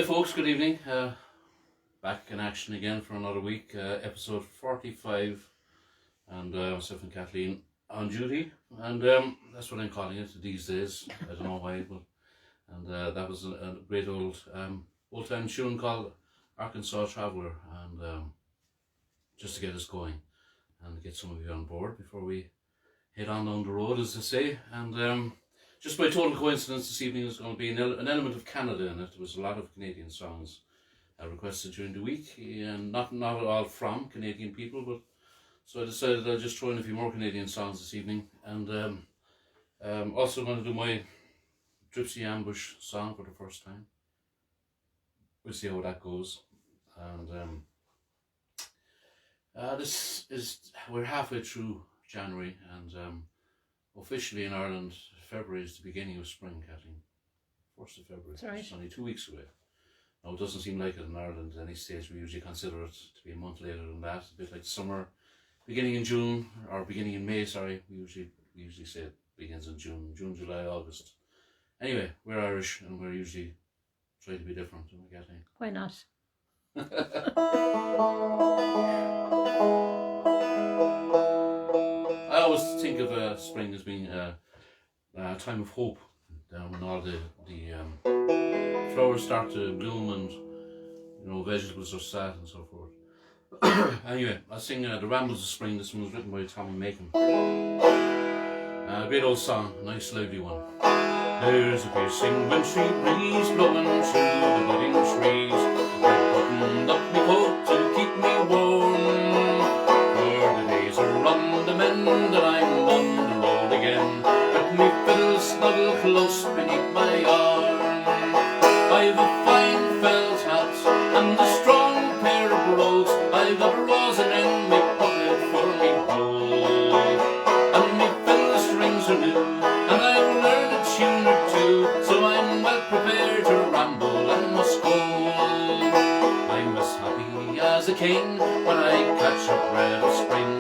Hi folks, good evening. Back in action again for another week, episode 45, and myself and Kathleen on duty, and that's what I'm calling it these days. I don't know why, but that was a great old time tune called Arkansas Traveller, and just to get us going and get some of you on board before we head on down the road, as they say. And just by total coincidence, this evening is going to be an element of Canada in it. There was a lot of Canadian songs requested during the week, and not all from Canadian people, but so I decided I'll just throw in a few more Canadian songs this evening, and also going to do my Dripsey Ambush song for the first time. We'll see how that goes, and we're halfway through January, and officially in Ireland, February is the beginning of spring, Kathleen. 1st of February. That's right. It's only 2 weeks away. Now, it doesn't seem like it in Ireland at any stage. We usually consider it to be a month later than that, a bit like summer, beginning in June, or beginning in May, sorry. We usually say it begins in June, July, August. Anyway, we're Irish, and we're usually trying to be different, don't we, Kathleen? Why not? I always think of spring as being a time of hope, when all the flowers start to bloom and vegetables are sad and so forth. Anyway, I'll sing the Rambles of Spring. This one was written by Tommy Macon. Great old song, a nice lively one. There's a piercing wintry breeze blowing through the budding trees. I buttoned up my coat to keep me warm, for the days are on the mend and I'm on the road again, with me fiddle snuggle close beneath my arm. I've a fine felt hat and a strong pair of brogues. I've got a rosin in my pocket for me bowl, and me fiddle strings are new, and I've learned a tune or two, so I'm well prepared to ramble and must go. I'm as happy as a king when I catch a Red Rose Spring,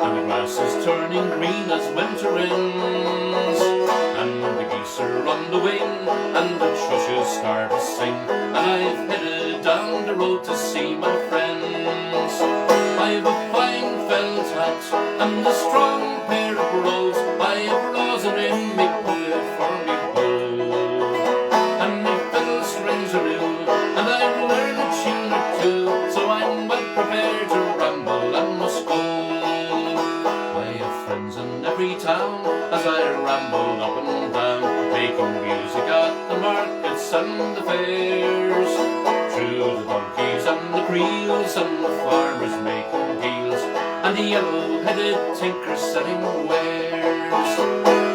and the grass is turning green as winter ends, and the geese are on the wing, and the thrushes start to sing, and I've headed down the road to see my friends. I've a fine felt hat and a strong pair of brogues. I've rosin in me pocket for me bow, and me fiddle strings are new, and I've learned a tune or two, so I'm well prepared to ramble and must go. I have friends in every town as I ramble up and down, making music at the markets and the fairs, through the donkeys and the creels and the farmers making deals, and the yellow-headed tinkers selling wares.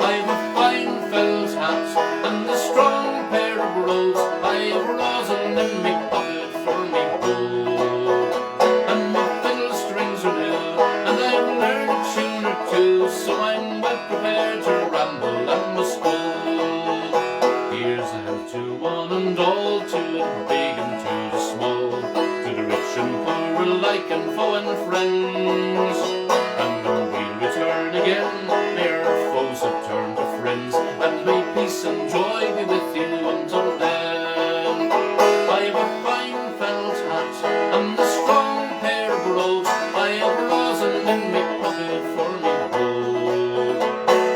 I've a fine felt hat and a strong pair of brogues. I've rosin in me pocket for me bow, and my fiddle strings are new, and I've learned a tune or two, so I'm well prepared to ramble and must go. Here's a health to one and all, to the big and to the small, to the rich and poor alike, and foe and friends. And when we'll return again, may our foes have turned to friends, and may peace and joy be with you until then. I've a fine felt hat and a strong pair of brogues. I have rosin in me pocket for me bow,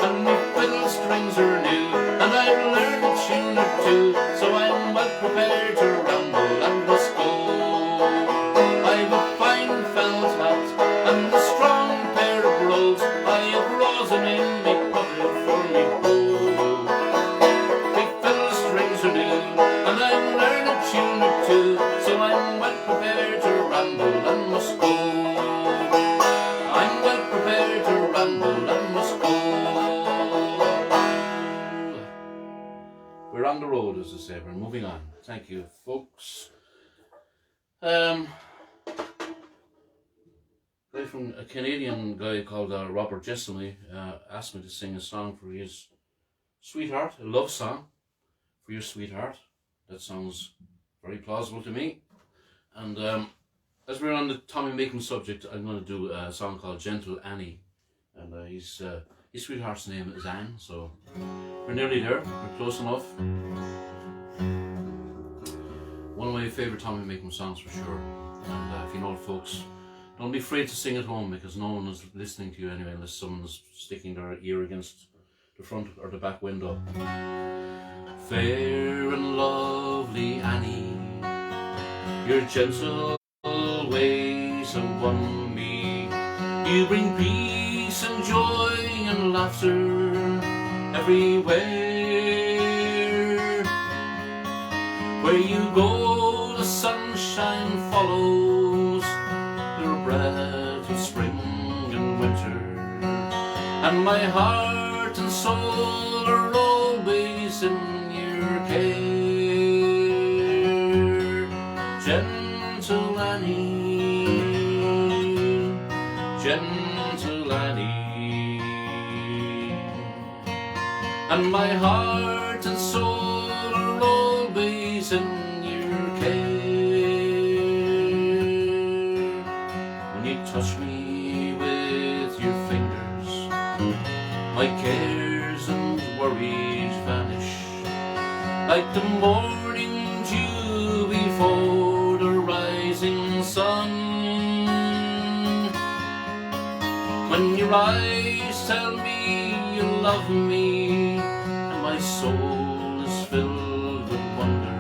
and me fiddle strings are new, and I've learned a tune or two, so I'm well prepared to ramble and must go. I've a fine felt hat and a strong pair of brogues. I have rosin in me pocket for me bow, me fiddle strings are new, and I've learned a tune or two, so I'm well prepared to ramble and must go. I'm well prepared to ramble and must go. We're on the road, as I say. We're moving on. Thank you, folks. Guy from a Canadian guy called Robert Jessamine asked me to sing a song for his sweetheart, a love song for your sweetheart. That sounds very plausible to me. And as we're on the Tommy Macon subject, I'm going to do a song called Gentle Annie, and his sweetheart's name is Anne, so we're nearly there. We're close enough. One of my favourite Tommy making songs for sure. And if you know it, folks, don't be afraid to sing at home, because no one is listening to you anyway unless someone's sticking their ear against the front or the back window. Fair and lovely Annie, your gentle ways have won me. You bring peace and joy and laughter everywhere. Where you go, the sunshine follows your breath of spring and winter, and my heart and soul are always in your care. Gentle Annie, gentle Annie, and my heart and soul are always in your care. When you touch me with your fingers, my cares and worries vanish, like the morning dew before the rising sun. When your eyes tell me you love me, and my soul is filled with wonder,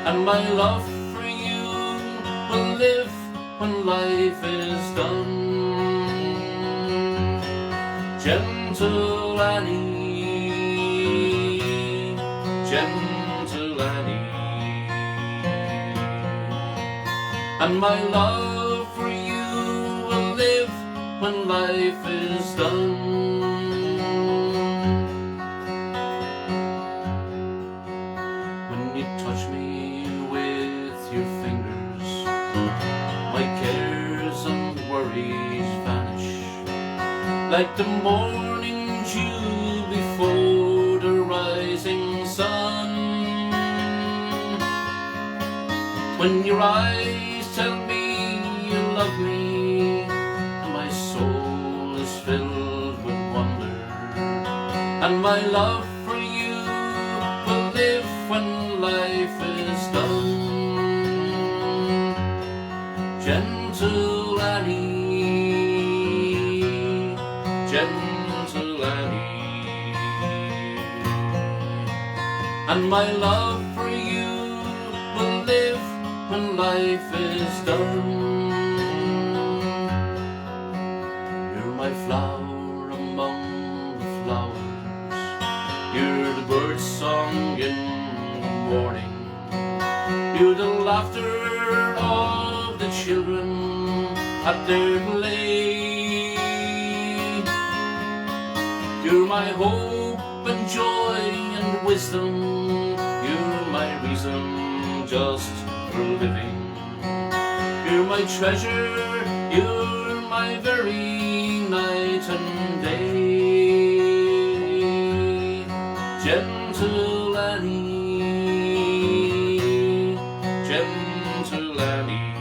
and my love for you will live when life is done. Gentle Annie, gentle Annie, and my love for you will live when life is done. When you touch me with your fingers, my cares and worries vanish, like the morning dew before the rising sun. When your eyes tell me you love me, and my soul is filled with wonder, and my love for you will live when life is done. Gentle Annie, gentle Annie, and my love for you will live when life is done. You're my flower among the flowers, you're the bird song in the morning, you're the laughter of the children at their play. You're my hope and joy and wisdom, you're my reason just for living. You're my treasure, you're my very night and day. Gentle Annie, gentle Annie,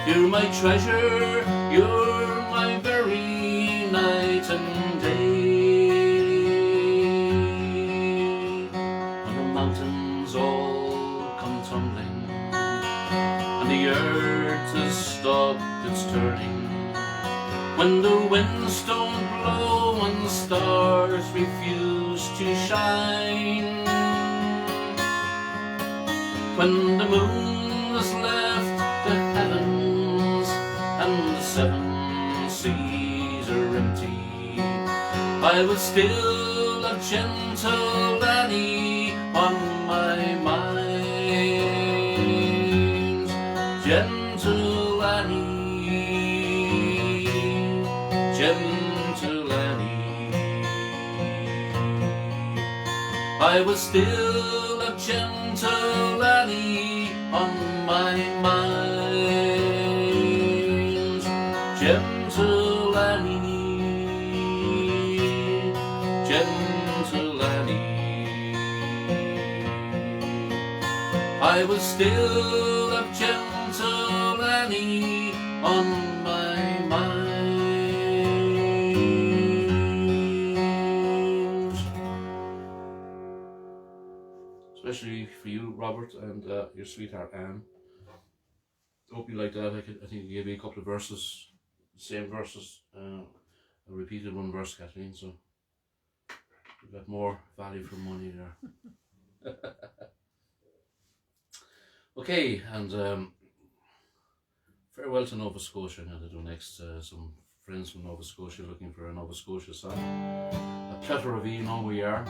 you're my treasure, you're my very night and day. When the mountains all come tumbling, and the earth has stopped its turning, when the winds don't blow and the stars refuse to shine, when the moon has left the heavens and the seven seas are empty, I will still have gentle Annie on my mind. Gentle Annie, gentle Annie, I will still have gentle Annie on my mind. Gentle Annie, gentle Annie, I will still have gentle Annie on my mind. especially for you, Robert, and your sweetheart Anne. Hope you like that. I think I gave you a couple of verses, same verses. I repeated one verse, Kathleen, so you got more value for money there. Okay, and farewell to Nova Scotia. Now to do next. Some friends from Nova Scotia looking for a Nova Scotia song. A plethora of you know we are.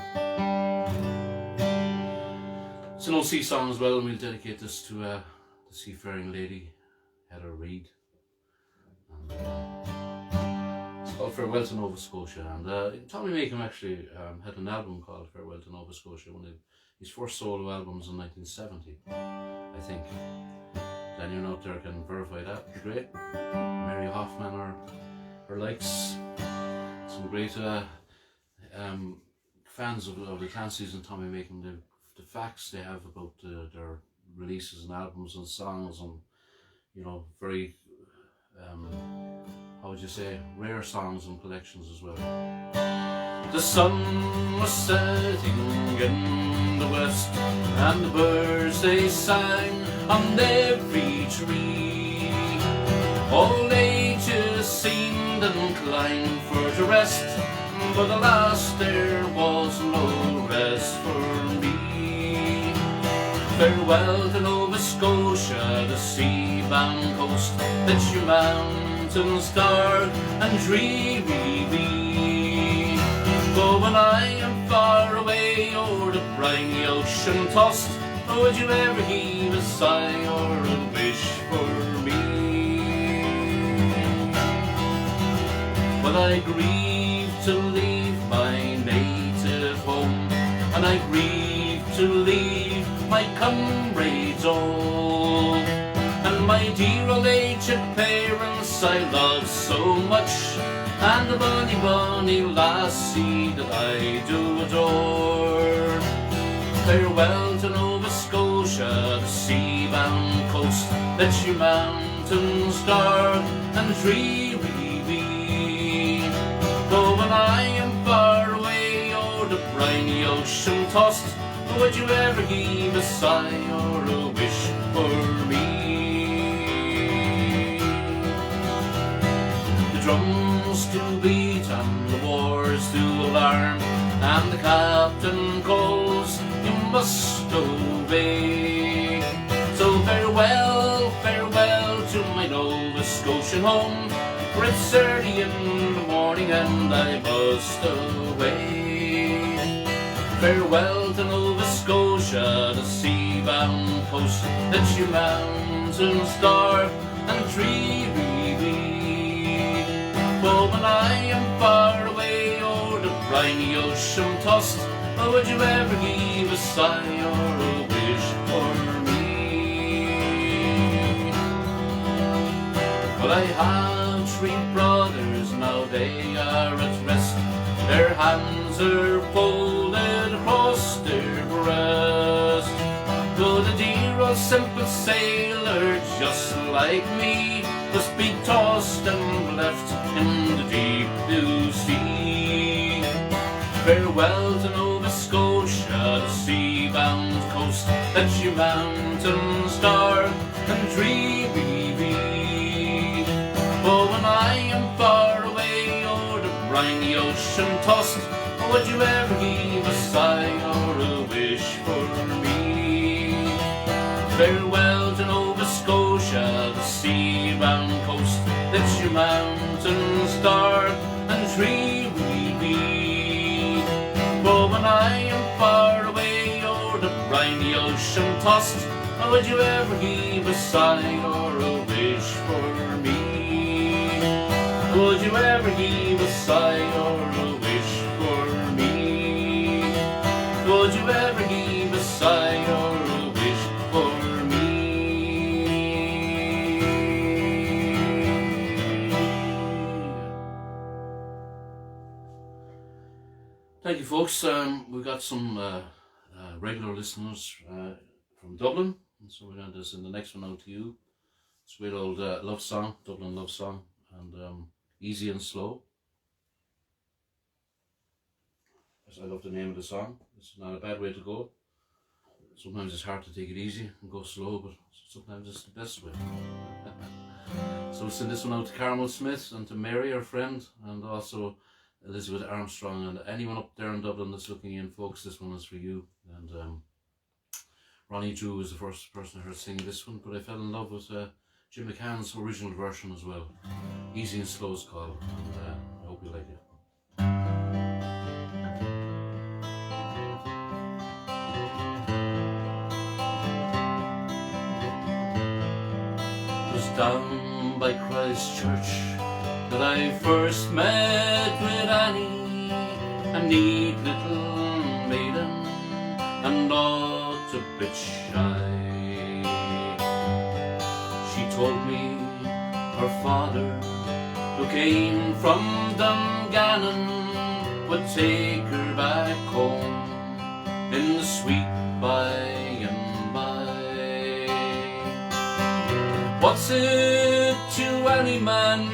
It's an old sea song as well, and we'll dedicate this to the seafaring lady, Heather Reid. And, it's called Farewell to Nova Scotia. And Tommy Makem actually had an album called Farewell to Nova Scotia, one of his first solo albums in 1970, I think. Anyone out there can verify that, be great. Mary Hoffman or likes. Some great fans of the Clancy's and Tommy Makem. The facts they have about their releases and albums and songs, and you know, very how would you say, rare songs and collections as well. The sun was setting in the west, and the birds they sang on every tree. All ages seemed inclined for to rest, but alas, there was no rest for me. Farewell to Nova Scotia, the sea-bound coast, that your mountains dark and dreary be. But when I am far away o'er the briny ocean tossed, would you ever heave a sigh or a wish for me? Well, I grieve to leave my native home, and I grieve to leave my comrades all, and my dear old aged parents I love so much, and the bonny, bonny lassie that I do adore. Farewell to Nova Scotia, the sea-bound coast, that your mountains dark and dreary be. But when I am far away o'er the briny ocean tossed, would you ever heave a sigh or a wish for me? The drums do beat and the wars do alarm, and the captain calls, you must obey. So farewell, farewell to my Nova Scotian home, for it's early in the morning and I must away. Farewell to Nova Scotia, the sea-bound coast, that your mountains dark and dreary be. But when I am far away o'er the briny ocean tossed, would you ever heave a sigh or a wish for me? Well, I have 3 brothers, now they are at rest, their hands are folded across their breast. Though the dear old simple sailor, just like me, must be tossed and left in the deep blue sea. Farewell to Nova Scotia, the sea-bound coast, that your mountains dark and dreary be. But when I am far away o'er the briny ocean tossed, would you ever heave a sigh or a wish for me? Farewell to Nova Scotia, the sea-bound coast, that your mountains dark and dreary be. But when I am far away o'er the briny ocean tossed, would you ever heave a sigh or a wish for me? Would you ever heave a sigh or a wish for me? Would you ever heave a sigh or a wish for me? Thank you, folks. We've got some regular listeners from Dublin, and so we're going to send the next one out to you. It's a great old love song, Dublin love song, and Easy and Slow. I love the name of the song. It's not a bad way to go. sometimes it's hard to take it easy and go slow, but sometimes it's the best way. So we'll send this one out to Carmel Smith and to Mary, our friend, and also Elizabeth Armstrong, and anyone up there in Dublin that's looking in, folks. This one is for you. And Ronnie Drew was the first person I heard sing this one, but I fell in love with Jim McCann's original version as well. Easy and Slow is called, and I hope you like it. It was down by Christ Church that I first met with Annie, a neat little maiden and not a bit shy. She told me her father, who came from Dungannon, would take her back home in the sweet by and by. What's it to any man,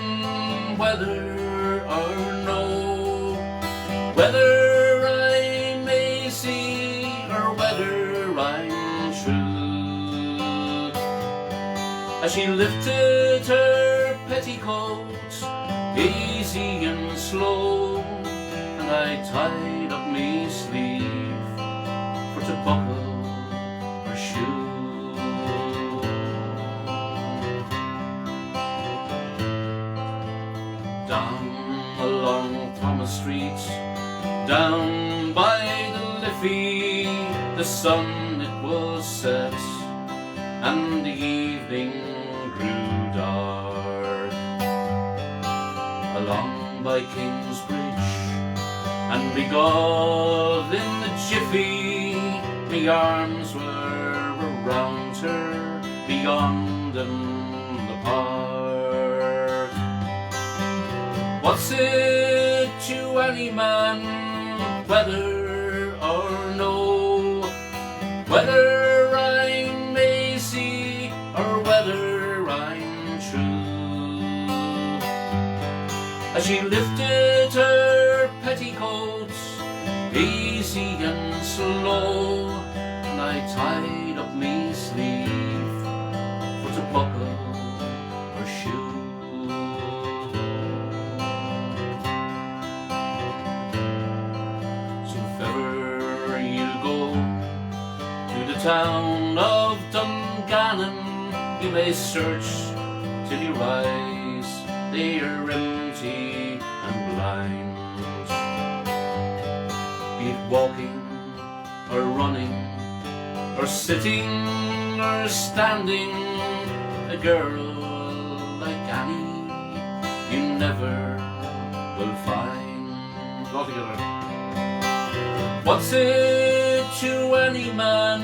whether or no, whether I may see or whether I'm true? As she lifted her petticoats, easy and slow, and I tied up me sleeve for to buckle her shoe. Down along Thomas Street, down by the Liffey, the sun it was set, and the evening grew dark. Along by Kingsbridge, and beguiled in the jiffy, me arms were around her beyond in the park. What's it to any man, whether or no, whether I may see or whether I'm true? As she lifted her petticoats, easy and slow, and I tied up me sleeve for to buckle her shoe. So if ever you go to the town of Dungannon, you may search till you rise, they are empty and blind. Be it walking or running or sitting or standing, a girl like Annie you never will find. All together. What's it to any man,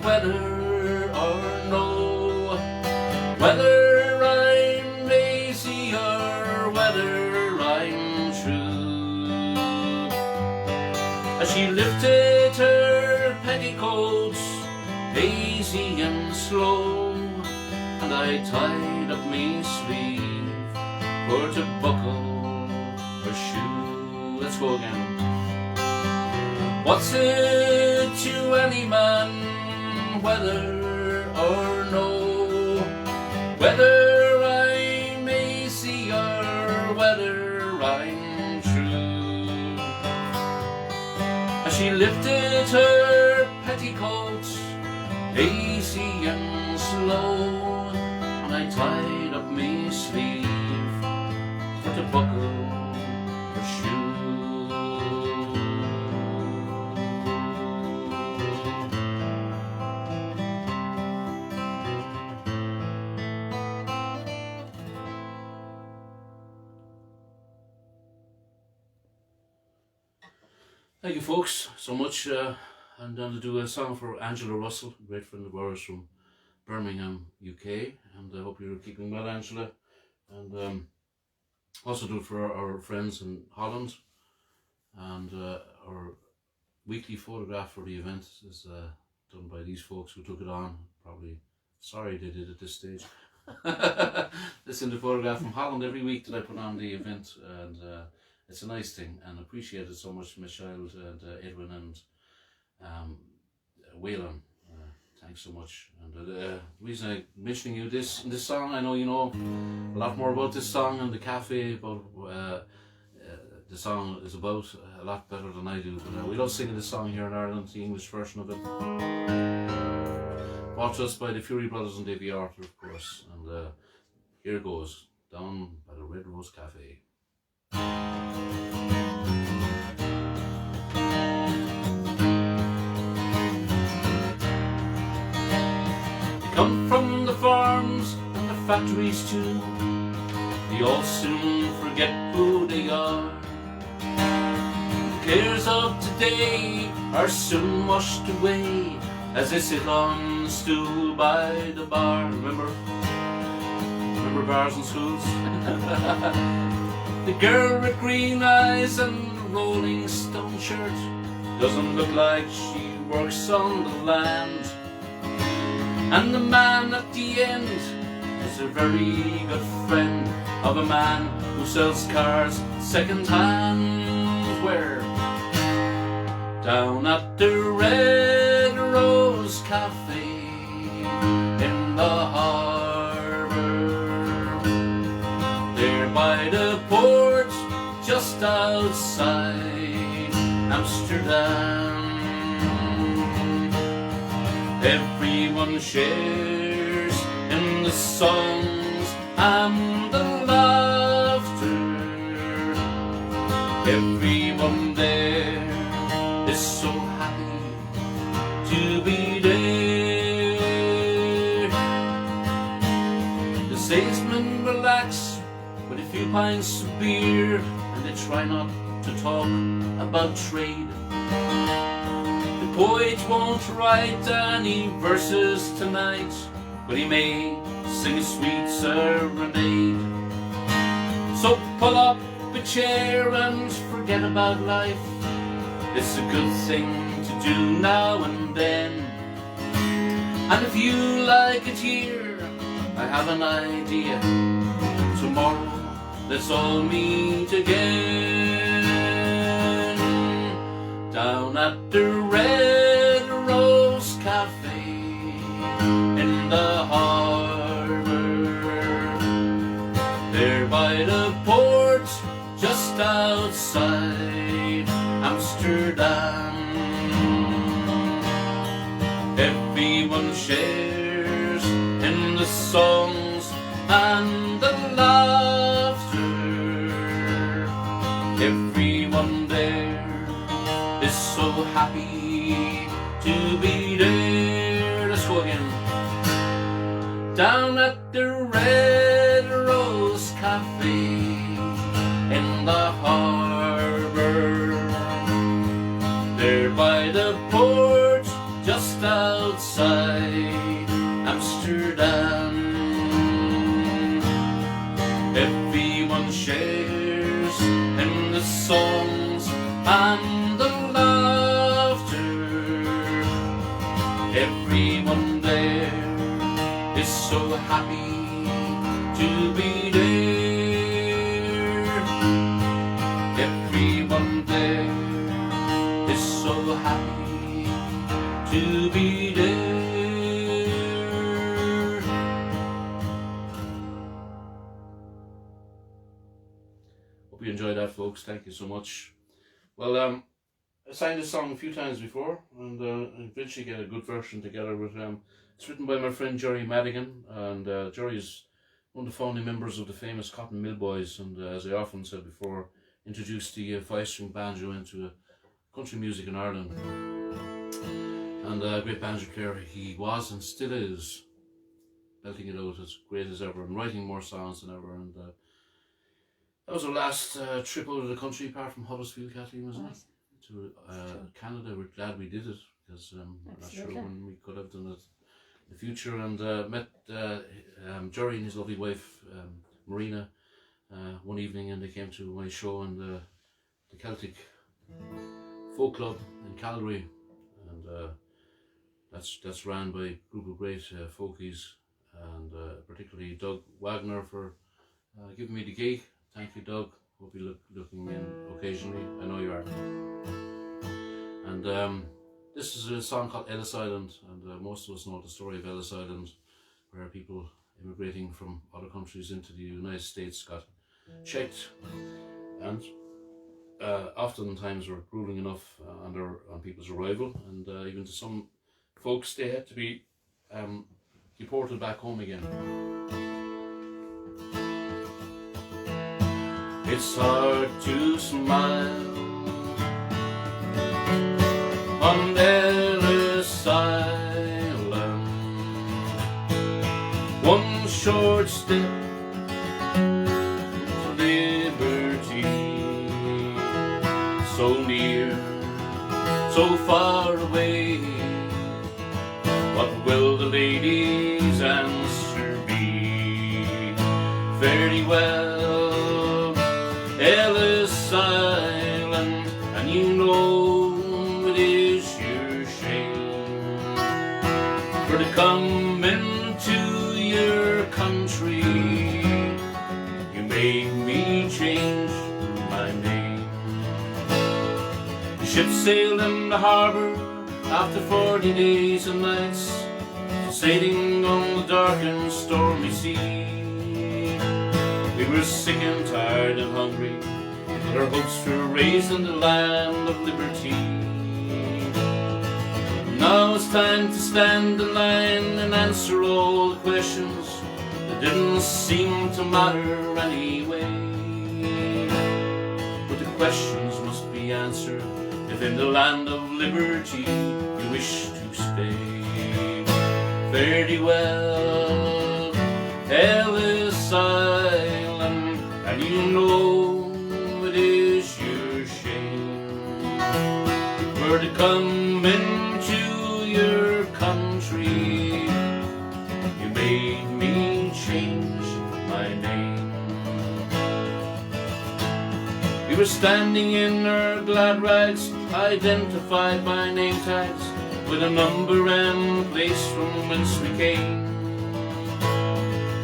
whether or no, whether I'm lazy or whether I'm true? As she lifted her petticoats, easy and slow, and I tied up me sleeve for to buckle her shoe. Let's go again. What's it to any man, whether or no, whether I'm lazy or whether I'm true? As she lifted her petticoats, easy and slow, and I tied up me sleeve for to buckle her shoe. Thank you folks so much. I'm going to do a song for Angela Russell, a great friend of ours from Birmingham, UK, and I hope you're keeping well, Angela. And also do it for our friends in Holland. And our weekly photograph for the event is done by these folks who took it on. Probably sorry they did at this stage. This is the photograph from Holland every week that I put on the event, and it's a nice thing, and appreciate it so much, Michelle and Edwin and Wayland. Thanks so much. And the reason I'm mentioning you this in this song, I know you know a lot more about this song and the cafe, but the song is about a lot better than I do. But we love singing this song here in Ireland, the English version of it. Brought to us by the Fury Brothers and Davy Arthur, of course. And here it goes, down by the Red Rose Café. Come from the farms and the factories too, they all soon forget who they are. The cares of today are soon washed away as they sit on the stool by the bar. Remember bars and schools? The girl with green eyes and the Rolling Stone shirt doesn't look like she works on the land. And the man at the end is a very good friend of a man who sells cars second hand. Where? Down at the Red Rose Café in the harbour, there by the port just outside Amsterdam. Everyone shares in the songs and the laughter. Everyone there is so happy to be there. The salesmen relax with a few pints of beer, and they try not to talk about trade. The poet won't write any verses tonight, but he may sing a sweet serenade. So pull up a chair and forget about life. It's a good thing to do now and then. And if you like it here, I have an idea. Tomorrow let's all meet again down at the Red Rose Café in the harbour, there by the port just outside Amsterdam. Everyone shares in the songs and the laughter. Everyone there is so happy to be there. Let's go again. Down at the Red Rose Café in the harbour, there by the port just outside Amsterdam. Everyone shares in the songs and the laughter. Everyone there is so happy to be there. Everyone there is so happy to be there. Hope you enjoyed that, folks. Thank you so much. Well, I sang this song a few times before, and eventually get a good version together with it's written by my friend Jerry Madigan, and Jerry is one of the founding members of the famous Cotton Mill Boys, and as I often said before, introduced the 5-string banjo into country music in Ireland. And a great banjo player he was and still is, belting it out as great as ever and writing more songs than ever. And that was our last trip out of the country, apart from Hobos Lullaby, Kathleen, wasn't it? To Canada. We're glad we did it, because we're not sure when we could have done it in the future. And met Jerry and his lovely wife Marina one evening, and they came to my show in the Celtic Folk Club in Calgary, and that's ran by a group of great folkies, and particularly Doug Wagner for giving me the gig. Thank you, Doug. Hope you're looking in occasionally. I know you are. And this is a song called Ellis Island, and and most of us know the story of Ellis Island, where people immigrating from other countries into the United States got checked, and oftentimes were grueling enough on people's arrival, and even to some folks they had to be deported back home again. It's hard to smile on Ellis Island, one short step to liberty, so near, so far away. What will the ladies answer be? Very well, Ellis Island, and you know it is your shame for to come into your country. You made me change my name. The ship sailed in the harbour after 40 days and nights, sailing on the dark and stormy sea. We were sick and tired and hungry, but our hopes were raised in the land of liberty. Now it's time to stand in line and answer all the questions that didn't seem to matter anyway. But the questions must be answered if in the land of liberty you wish to stay. Very well, Ellis Island, and you know it is your shame for to come into your country. You made me change my name. We were standing in our glad rags, identified by name tags, with a number and place from whence we came.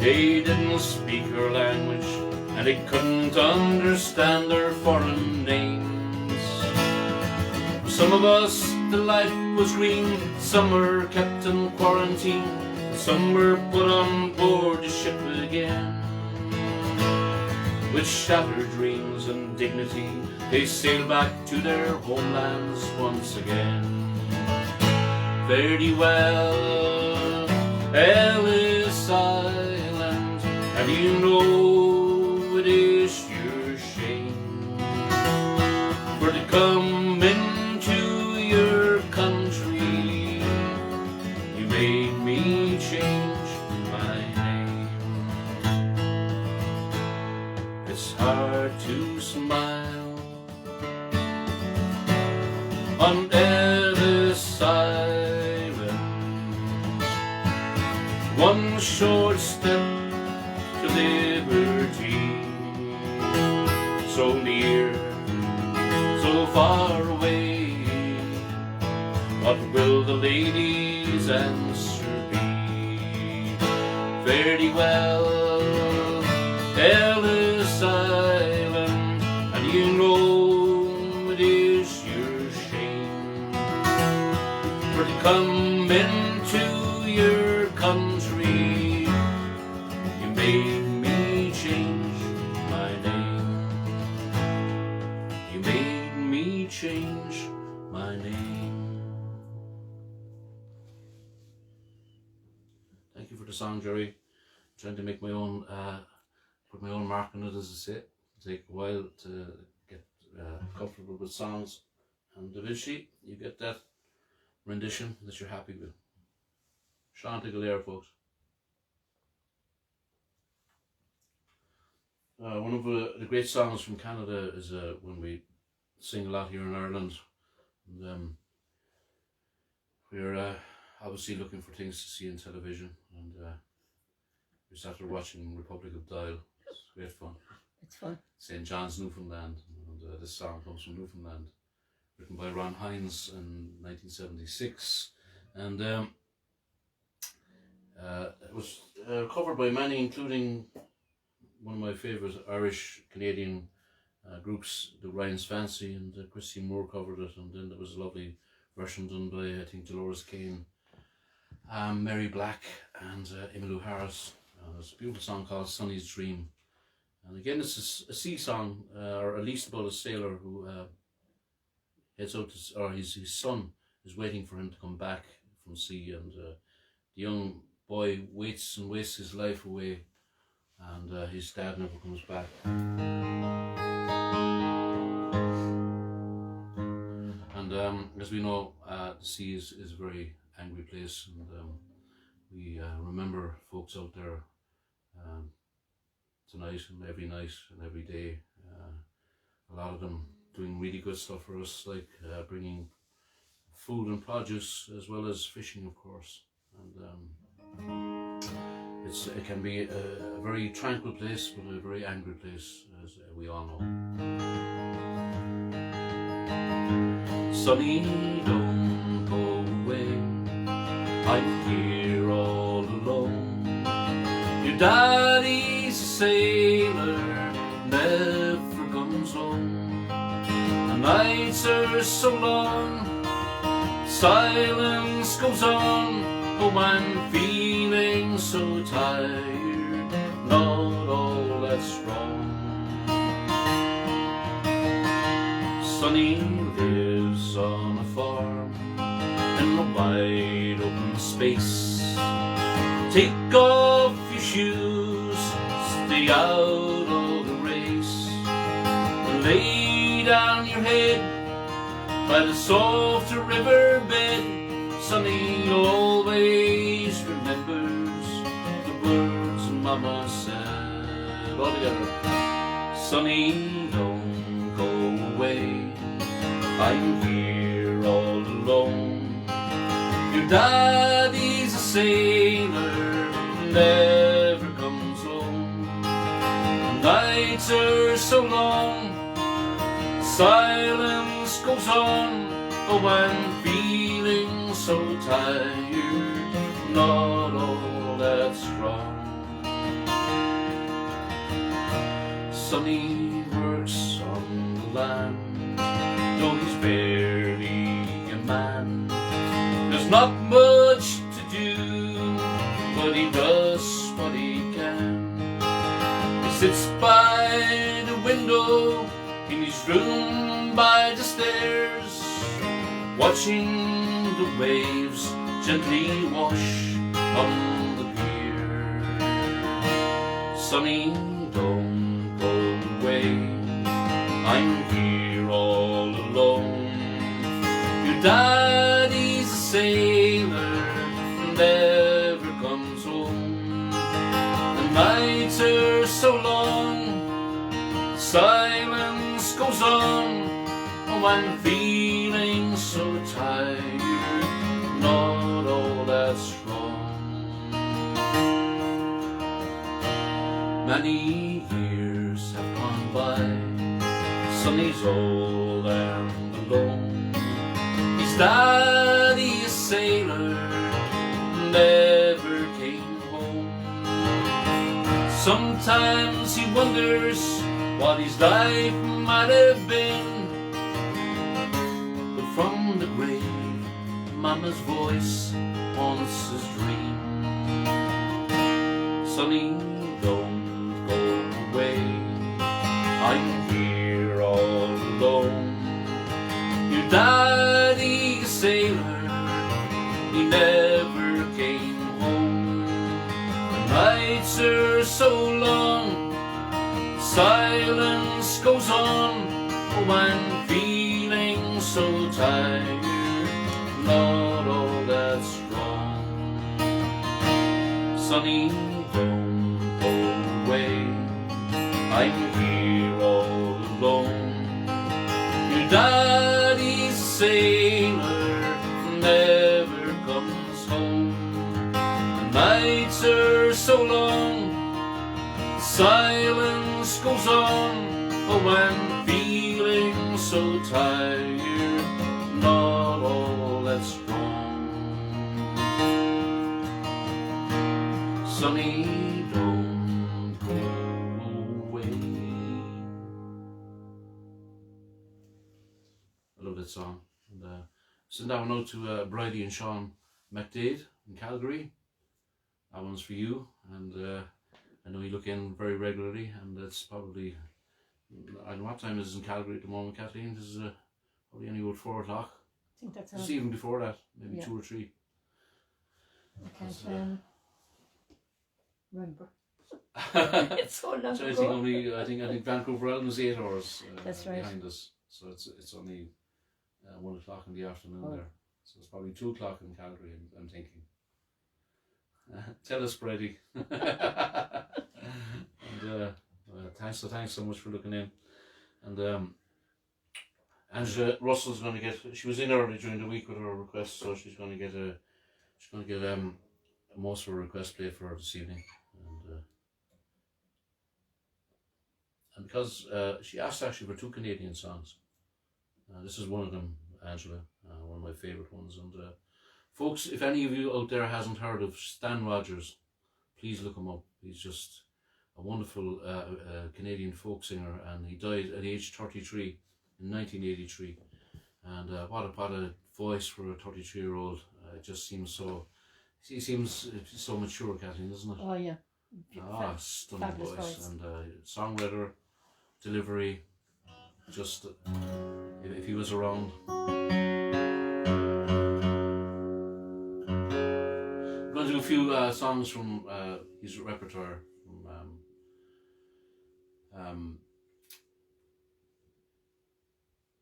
They didn't speak our language, and they couldn't understand our foreign names. For some of us the life was green, some were kept in quarantine, and some were put on board the ship again. With shattered dreams and dignity, they sailed back to their homelands once again. Very well, Ellis Island, and you know it is your shame for to come into your country. You made me change my name. It's hard to smile on Ellis Island, one short step to liberty, so near, so far away. What will the ladies answer be? Very well, Ellis Island, and you know it is your shame for to come into your country. You made me change my name. You made me change my name. Thank you for the song, Jerry. Trying to make my own, put my own mark on it, as I say. It'll take a while to get comfortable with songs, and eventually you get that rendition that you're happy with. Kelleher, folks. One of the great songs from Canada is when we sing a lot here in Ireland, and we're obviously looking for things to see on television, and we started watching Republic of Dial. It's great fun. It's fun. St. John's, Newfoundland, and this song comes from Newfoundland, written by Heinz in 1976, and it was covered by many, including one of my favourite Irish Canadian groups, the Ryan's Fancy, and Christy Moore covered it, and then there was a lovely version done by, I think, Dolores Kane, Mary Black and Emmylou Harris. It's a beautiful song called Sonny's Dream. And again, it's a sea song, or at least about a sailor who heads out to, or his son is waiting for him to come back from sea, and the young boy waits and wastes his life away, and his dad never comes back. And as we know, the sea is a very angry place, and we remember folks out there tonight and every day. A lot of them doing really good stuff for us, like bringing food and produce, as well as fishing, of course. And it can be a very tranquil place, but a very angry place, as we all know. Sonny, don't go away, I'm here all alone. Your daddy's a sailor, never comes home. The nights are so long, silence goes on. Oh, I'm feeling so tired, not all that's wrong. Sonny lives on a farm in a wide open space. Take off your shoes, stay out of the race, and lay down your head by the soft riverbed. Sonny always remembers the words Mama said. All together. Sonny, don't go away, I'm here all alone. Your daddy's a sailor, never comes home. The nights are so long, silence goes on. Oh, I'm feeling so tired, not all that's wrong. Sonny works on the land, though he's barely a man. There's not much to do, but he does what he can. He sits by the window in his room by the stairs, watching the waves gently wash on the pier. Sonny, don't go away, I'm here all alone. Your daddy's a sailor, never comes home. The nights are so long, silence goes on. Oh, I'm feeling so tired, not all that's wrong. Many years have gone by, Sonny's old and alone. His daddy, a sailor, never came home. Sometimes he wonders what his life might have been. From the grave, Mama's voice haunts his dream. Sonny, don't go away, I'm here all alone. Your daddy, a sailor, he never came home. The nights are so long, silence goes on. Oh, I'm feeling so tired, not all that's wrong. Sonny, don't go away, I'm here all alone. Your daddy's a sailor, never comes home. The nights are so long, silence goes on. Oh, I'm feeling so tired, not all that's wrong. Sonny, don't go away. I love that song. And send out a note to Bridie and Sean McDade in Calgary. That one's for you, and I know you look in very regularly, and it's probably, I don't know what time it is in Calgary at the moment, Kathleen. This is probably only about 4 o'clock. I think that's It's even before that, maybe 2 or 3. I can't remember. It's so long So ago. I think Vancouver Island is 8 hours That's right. behind us. So it's only 1 o'clock in the afternoon there. So it's probably 2 o'clock in Calgary, I'm thinking. Tell us, Brady. And thanks so much for looking in. And Angela Russell's going to get. She was in early during the week with her request, so she's going to get most of her requests played for her this evening. And because she asked actually for 2 Canadian songs. This is one of them, Angela, one of my favourite ones. And folks, if any of you out there hasn't heard of Stan Rogers, please look him up. He's just a wonderful Canadian folk singer, and he died at age 33 in 1983. And what a voice for a 33-year-old. It just seems so. He seems so mature, Kathleen, doesn't it? Oh yeah. Stunning voice. And songwriter, delivery. Just if he was around. I'm going to do a few songs from his repertoire, from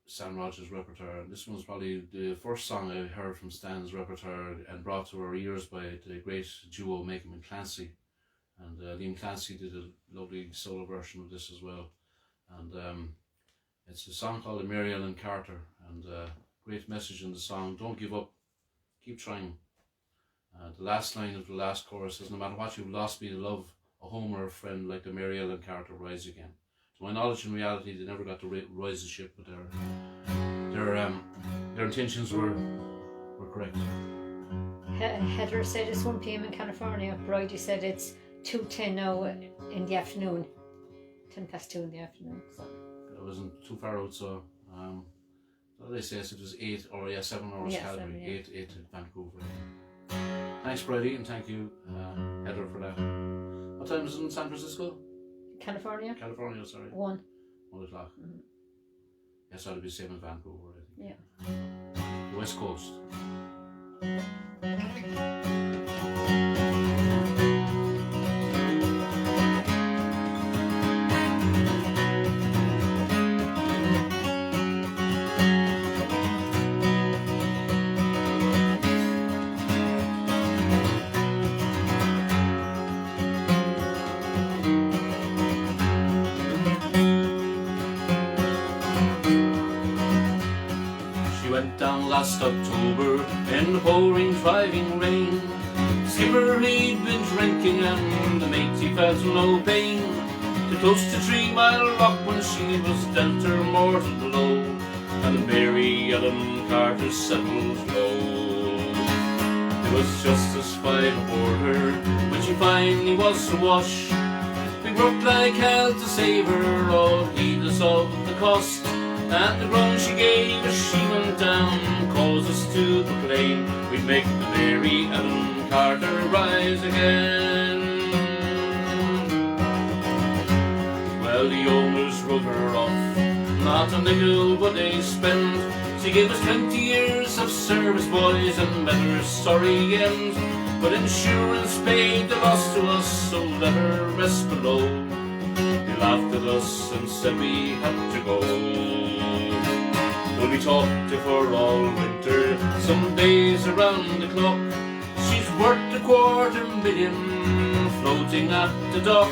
Stan Rogers' repertoire. This one's probably the first song I heard from Stan's repertoire and brought to our ears by the great duo Macon and Clancy. And Liam Clancy did a lovely solo version of this as well. And it's a song called The Mary Ellen Carter, and great message in the song: don't give up, keep trying. The last line of the last chorus says, no matter what you've lost, be the love, a home or a friend, like the Mary Ellen Carter, rise again. To my knowledge and reality, they never got to rise the ship, but their intentions were correct. Heather said it's 1 p.m. in California. Bridie said it's 2:10 now in the afternoon. 2:10 in the afternoon. So. I wasn't too far out, so what did they say? So it was 7 hours Calgary, 8 to Vancouver. Thanks, Brady, and thank you, Heather, for that. What time is it in San Francisco? California, sorry. 1 o'clock. Mm-hmm. Yes, that'll be the same in Vancouver, I think. Yeah. The West Coast. Last October in the pouring driving rain, skipper he'd been drinking and the mate he felt no pain. Too close to 3 Mile Rock when she was dealt her mortal blow, and the Mary Ellen Carter settled low. There was just as 5 aboard her when she finally was awash. We worked like hell to save her, all heedless of the cost. And the run she gave as she went down caused us to proclaim we'd make the Mary Ellen Carter rise again. Well, the owners wrote her off, not a nickel would they spend. She gave us 20 years of service, boys, and met her sorry end. But insurance paid the loss to us, so let her rest below. They laughed at us and said we had to go. Well, we talked to her all winter, some days around the clock. She's worth $250,000 floating at the dock.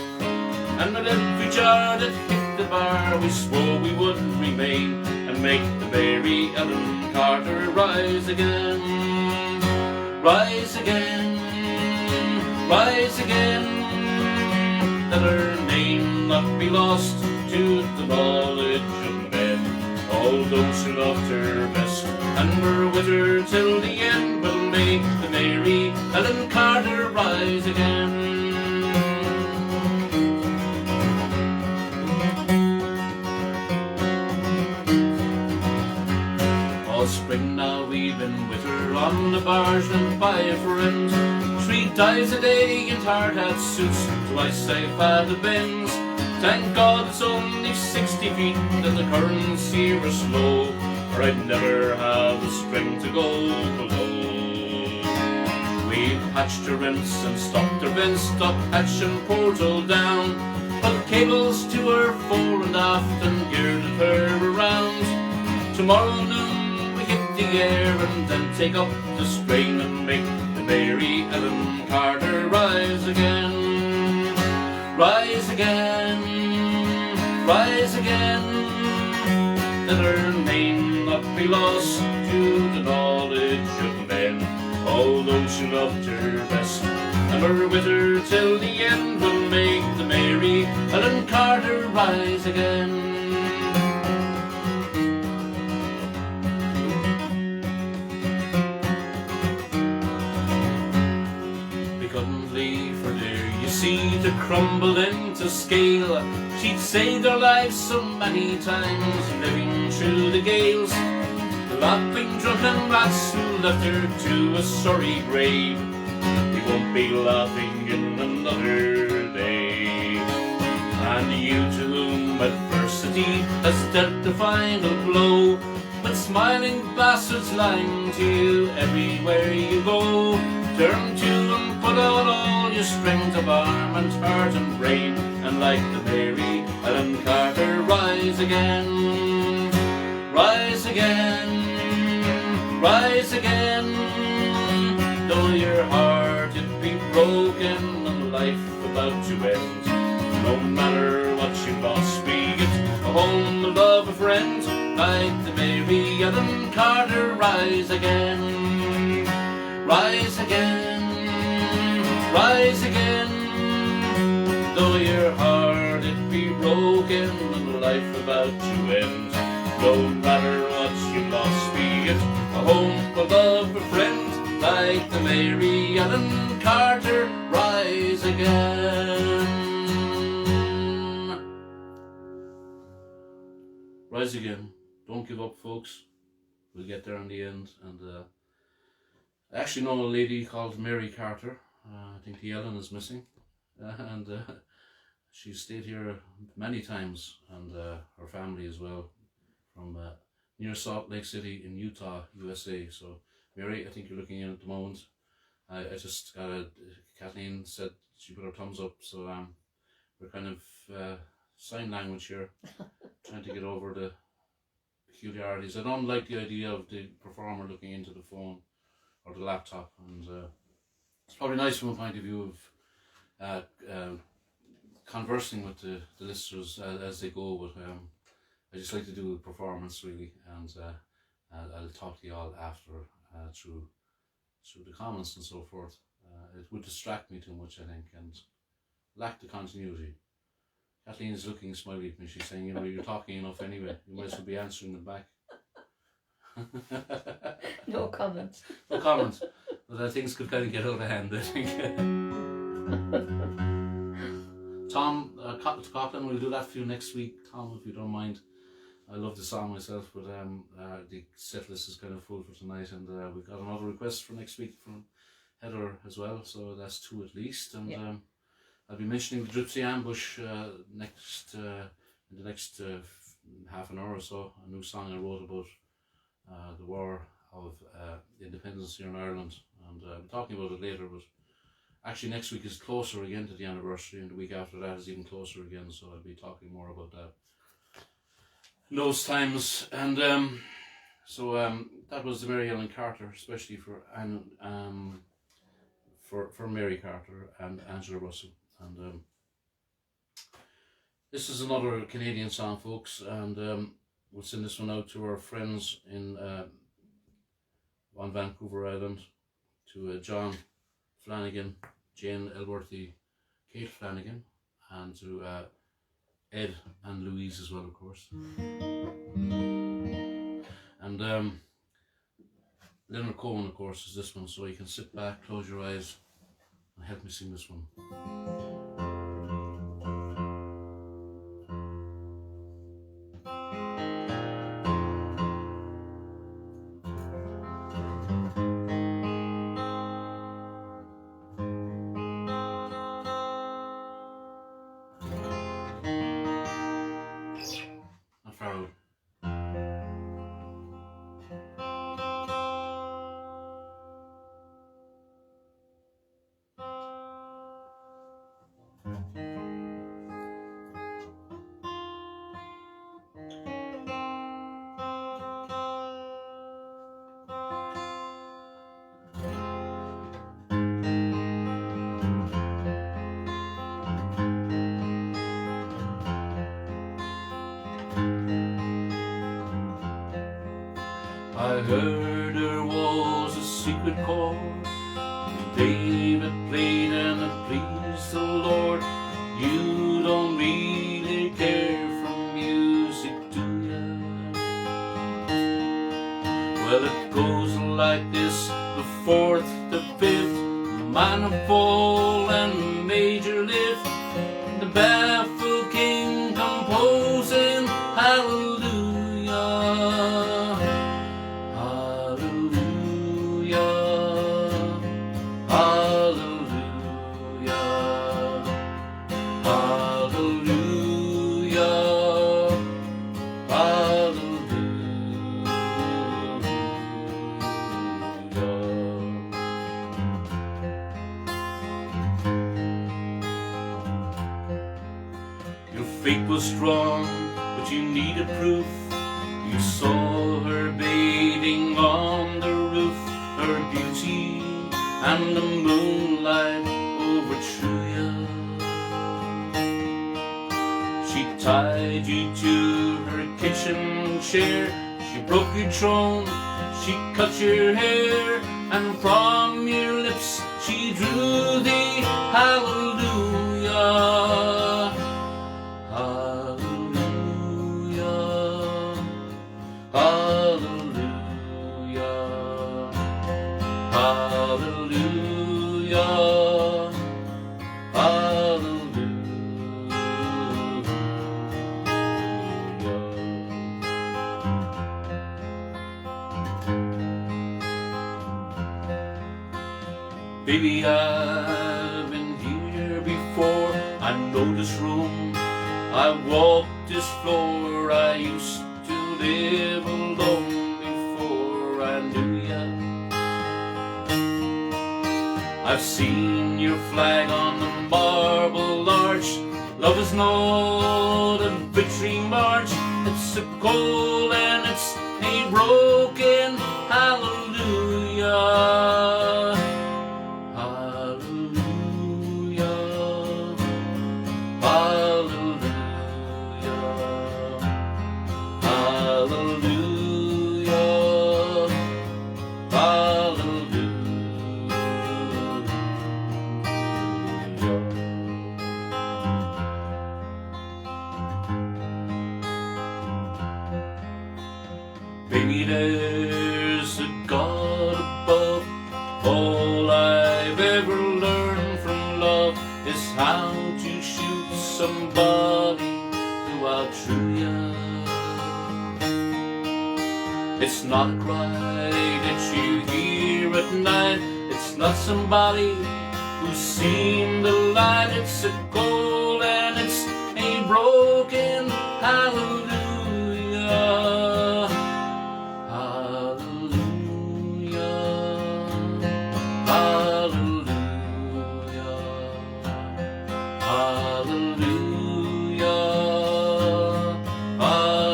And with every jar that hit the bar, we swore we would remain and make the Mary Ellen Carter rise again. Rise again, rise again. That her name not be lost to the knowledge of men. All those who loved her best and were with her till the end will make the Mary Ellen Carter rise again. All spring now we've been with her on the barge and by a friend. 3 dives a day in hard hat suits, twice I've had the bends. Thank God it's only 60 feet and the currents here are slow, or I'd never have the strength to go below. We've patched her rents and stopped her vents, stopped hatch and portal down, put cables to her fore and aft and geared her around. Tomorrow noon we hit the air and then take up the strain and make the Mary Ellen Carter rise again. Rise again, rise again. Let her name not be lost to the knowledge of men. Although she loved her best, and we're with her till the end, we'll make the Mary Ellen Carter rise again. We couldn't leave her there, you see, to crumble into scale. She'd saved our lives so many times, living through the gales. Laughing drunken lads who left her to a sorry grave. We won't be laughing in another day. And you to whom adversity has dealt the final blow, with smiling bastards lying to you everywhere you go, turn to and put out all your strength of arm and heart and brain, and like the Mary Ellen Carter rise again. Rise again. Rise again, though your heart it be broken and life about to end. No matter what you've lost, be it a home, a love, a friend, like the Mary Ellen Carter rise again. Rise again, rise again, though your heart it be broken and life about to end. No matter what you've lost, be it a home, a love, a friend, like the Mary Ellen Carter rise again. Rise again. Don't give up, folks. We'll get there in the end. And I actually know a lady called Mary Carter. I think the Ellen is missing. And she's stayed here many times, and her family as well, from near Salt Lake City in Utah, USA. So Mary, I think you're looking in at the moment. I just got Kathleen said she put her thumbs up, so we're kind of sign language here, trying to get over the peculiarities. I don't like the idea of the performer looking into the phone or the laptop, and it's probably nice from a point of view of conversing with the listeners as they go, but I just like to do a performance really, and I'll talk to you all after through the comments and so forth. It would distract me too much, I think, and lack the continuity. Kathleen is looking smiley at me. She's saying, you know, you're talking enough anyway. You might as well be answering them back. No comment. No comment. But things could kind of get out of hand, I think. Tom, Coughlin, we'll do that for you next week, Tom, if you don't mind. I love the song myself, but the set list is kind of full for tonight, and we've got another request for next week from Heather as well, so that's 2 at least. And yeah. I'll be mentioning the Dripsey Ambush in the next half an hour or so, a new song I wrote about the war of independence here in Ireland, and I'll be talking about it later, but actually next week is closer again to the anniversary, and the week after that is even closer again, so I'll be talking more about that in those times. And that was the Mary Ellen Carter, especially for Mary Carter and Angela Russell. And this is another Canadian song, folks, and we'll send this one out to our friends in on Vancouver Island, to John Flanagan, Jane Elworthy, Kate Flanagan, and to Ed and Louise as well, of course. And Leonard Cohen, of course, is this one, so you can sit back, close your eyes, and help me sing this one. I heard there was a secret chord David played and it pleased the Lord. You don't really care for music, do ya? Well, it goes like this: the fourth, the fifth, the minor fall and the major lift, the baffled king composing hallelujah, hallelujah, hallelujah, hallelujah, hallelujah. Your faith was strong, but you needed proof. You saw her bathing on the roof, her beauty and the moonlight overthrew you. She tied you to her kitchen chair, she broke your throne, she cut your hair, and from your lips she drew the hallelujah, hallelujah, hallelujah, hallelujah, hallelujah. Baby, I've been here before. I know this room, I walk this floor. I used to live alone before I knew ya. I've seen your flag on the marble arch. Love is not a victory march, it's a call and it's a broken hallelujah, hallelujah, hallelujah, hallelujah, hallelujah. Baby, there's a God above. All I've ever learned from love is how to shoot somebody who outthrew ya. It's not a cry that you hear at night, it's not somebody who's seen the light. It's a call and it's a broken hallelujah, hallelujah, hallelujah, hallelujah, hallelujah,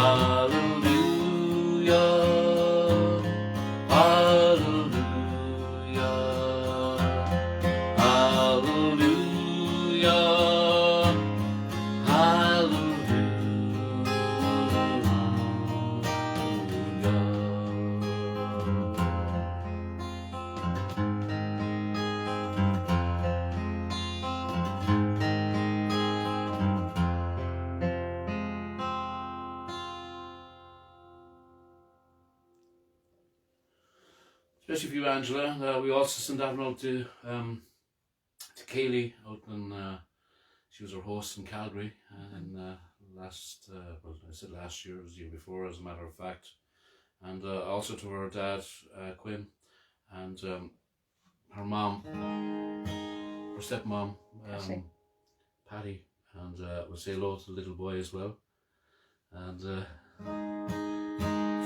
hallelujah, hallelujah, hallelujah, especially for you, Angela. We also sent that out to Kelleher out in, she was our host in Calgary, and last, well, I said last year, it was the year before, as a matter of fact. And also to her dad, Quinn, and her mom, her stepmom, Patty, and we'll say hello to the little boy as well. And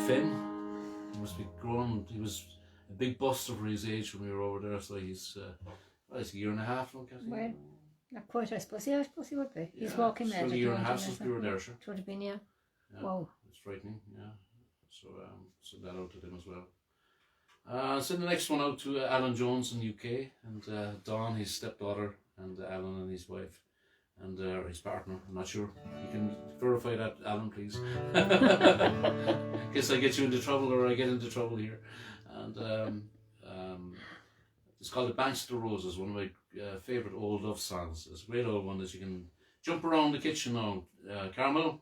Finn, he must be grown, he was a big buster for his age when we were over there, so he's a year and a half now, Kathy. Well, not quite, I suppose. Yeah, I suppose he would be. He's walking there. It's a year and a half since we were there, sure. It would have been, yeah. Wow. It's frightening, yeah. So send that out to them as well. Send the next one out to Alan Jones in the UK, and Dawn, his stepdaughter, and Alan and his wife. and his partner. I'm not sure. You can verify that, Alan, please. In case I get you into trouble or I get into trouble here. And it's called The Banks of the Roses, one of my favourite old love songs. It's a great old one that you can jump around the kitchen now. Carmel,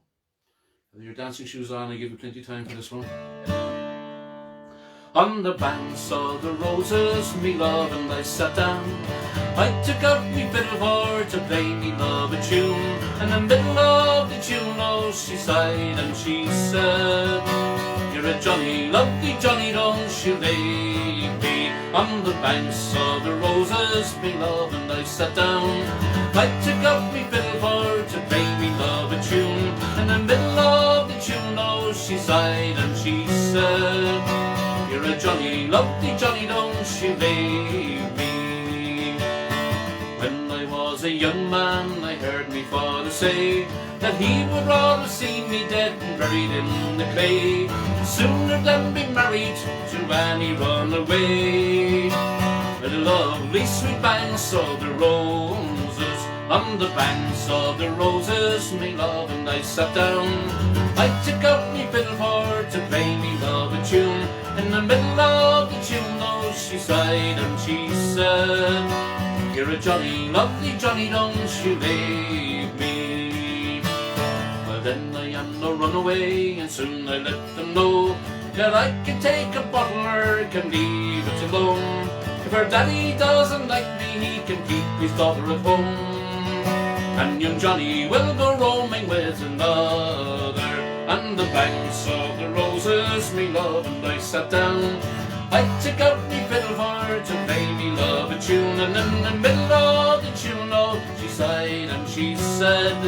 have your dancing shoes on? I give you plenty of time for this one. On the banks of the roses, me love and I sat down. I took out me fiddle for to play me love a tune. And in the middle of the tune, oh, she sighed and she said, "You're a Johnny, lovely Johnny, don't you leave me." On the banks of the roses, me love and I sat down. I took out me fiddle for to play me love a tune. And in the middle of the tune, oh, she sighed and she said, "You're a Johnny, lovely Johnny, don't you leave me." When I was a young man, I heard me father say that he would rather see me dead and buried in the clay sooner than be married to any runaway. With the lovely sweet banks of the roses, on the banks of the roses, me love and I sat down. I took out me fiddle for to play me love a tune. In the middle of the tune, oh, she sighed and she said, "You're a Johnny, lovely Johnny, don't you leave me." Well, then I am no runaway, and soon I let them know that I can take a bottle or can leave it alone. If her daddy doesn't like me, he can keep his daughter at home, and young Johnny will go roaming with another. On the banks of the roses, me love and I sat down. I took out me fiddle for to play me love a tune. And in the middle of the tune, oh, she sighed and she said,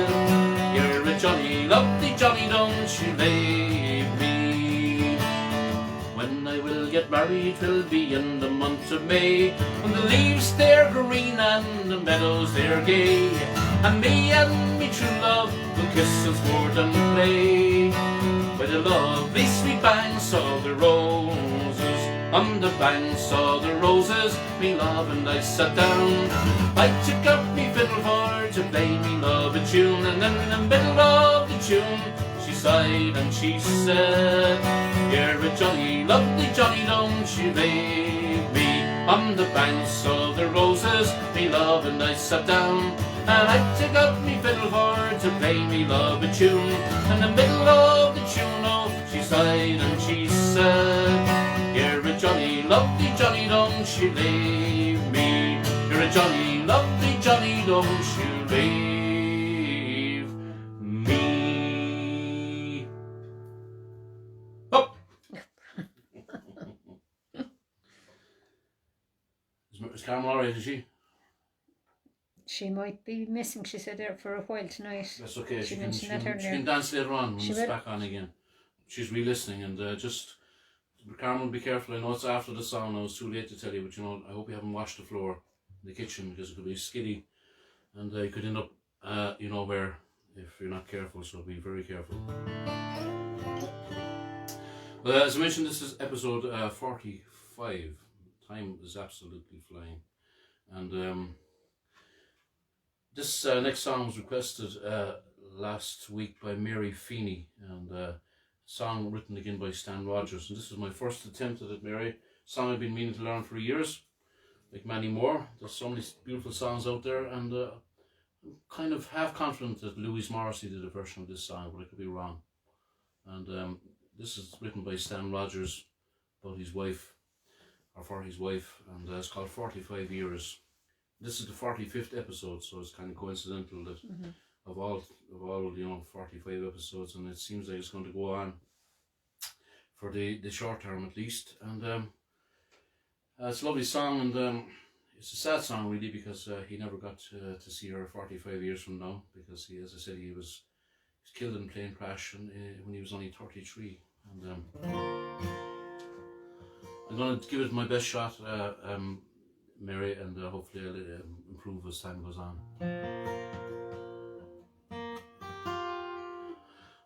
"You're a Johnny, lovely Johnny, don't you leave me." When I will get married will be in the month of May, when the leaves they're green and the meadows they're gay, and me true love will kiss and sport and play by the lovely sweet banks of the roses. On the banks of the roses, me love and I sat down. I took up me fiddle for to play me love a tune. And in the middle of the tune, she sighed and she said, "You're a Johnny, lovely Johnny, don't you leave me." On the banks of the roses, me love and I sat down. And I took up me fiddle for to play me love a tune. In the middle of the tune, oh, she sighed and she said, "You're a Johnny, lovely Johnny, don't you leave me. You're a Johnny, lovely Johnny, don't you leave me." Up! Is Carmel alright, is she? She might be missing, she said, there for a while tonight. That's okay. She mentioned that earlier. She can dance later on when it's back on again. She's re-listening, and just, Carmel, be careful. I know it's after the song, I was too late to tell you, but you know, I hope you haven't washed the floor in the kitchen, because it could be skiddy, and you could end up, you know where, if you're not careful, so be very careful. Well, as I mentioned, this is episode 45. Time is absolutely flying, and this next song was requested last week by Mary Feeney, and a song written again by Stan Rogers. And this is my first attempt at it, Mary. Song I've been meaning to learn for years, like many more. There's so many beautiful songs out there, and I'm kind of half confident that Louis Morrissey did a version of this song, but I could be wrong. And this is written by Stan Rogers about his wife, or for his wife, and it's called 45 Years. This is the 45th episode, so it's kind of coincidental that of all you know 45 episodes, and it seems like it's going to go on for the short term at least. And it's a lovely song, and it's a sad song really, because he never got to see her 45 years from now, because he, as I said, he was killed in a plane crash when he was only 33. And I'm going to give it my best shot, Mary, and hopefully I'll improve as time goes on.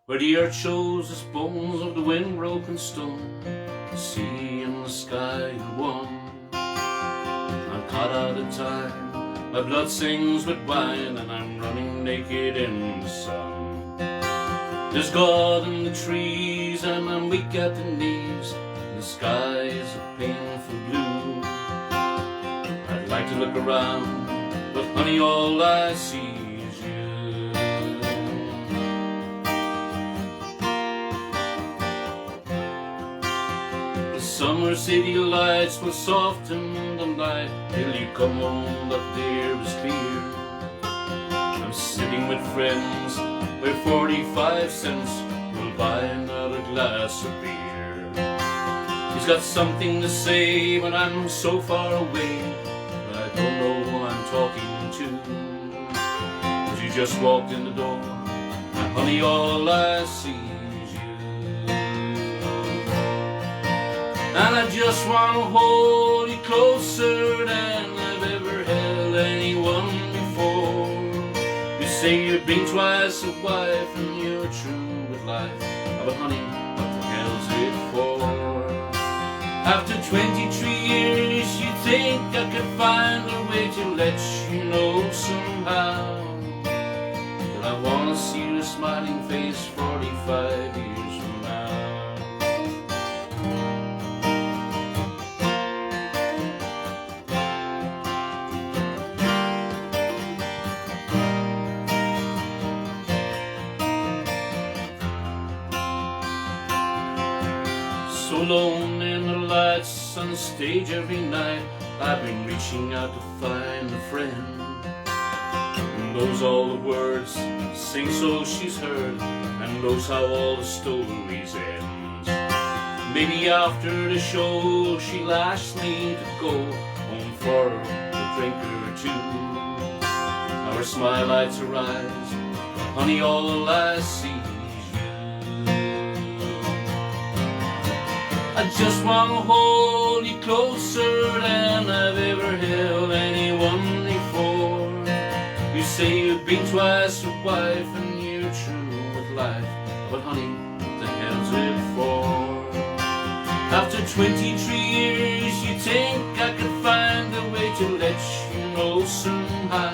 Where the earth shows its bones of the wind-broken stone, the sea and the sky are one. I'm caught out of time, My blood sings with wine and I'm running naked in the sun. There's God in the trees and I'm weak at the knees. The sky is a painful blue. I'd like to look around, but honey, all I see is you. The summer city lights will soften the night till you come home, the day is clear. I'm sitting with friends where 45 cents will buy another glass of beer. He's got something to say when I'm so far away, but I don't know who I'm talking to. 'Cause you just walked in the door, and honey, all I see is you. And I just want to hold you closer than I've ever held anyone before. You say you've been twice a wife and you're true with life, but honey, what the hell's it for? After 23 years, you think I could find a way to let you know somehow that I want to see your smiling face 45 years from now. So alone in the lights on the stage every night, I've been reaching out to find a friend who knows all the words, sings so she's heard, and knows how all the stories end. Maybe after the show she'll ask me to go home for a drink or two. Now her smile lights her eyes, honey, all I see. I just want to hold you closer than I've ever held anyone before. You say you've been twice a wife and you're true with life, but honey, what the hell's it for? After 23 years, you think I could find a way to let you know somehow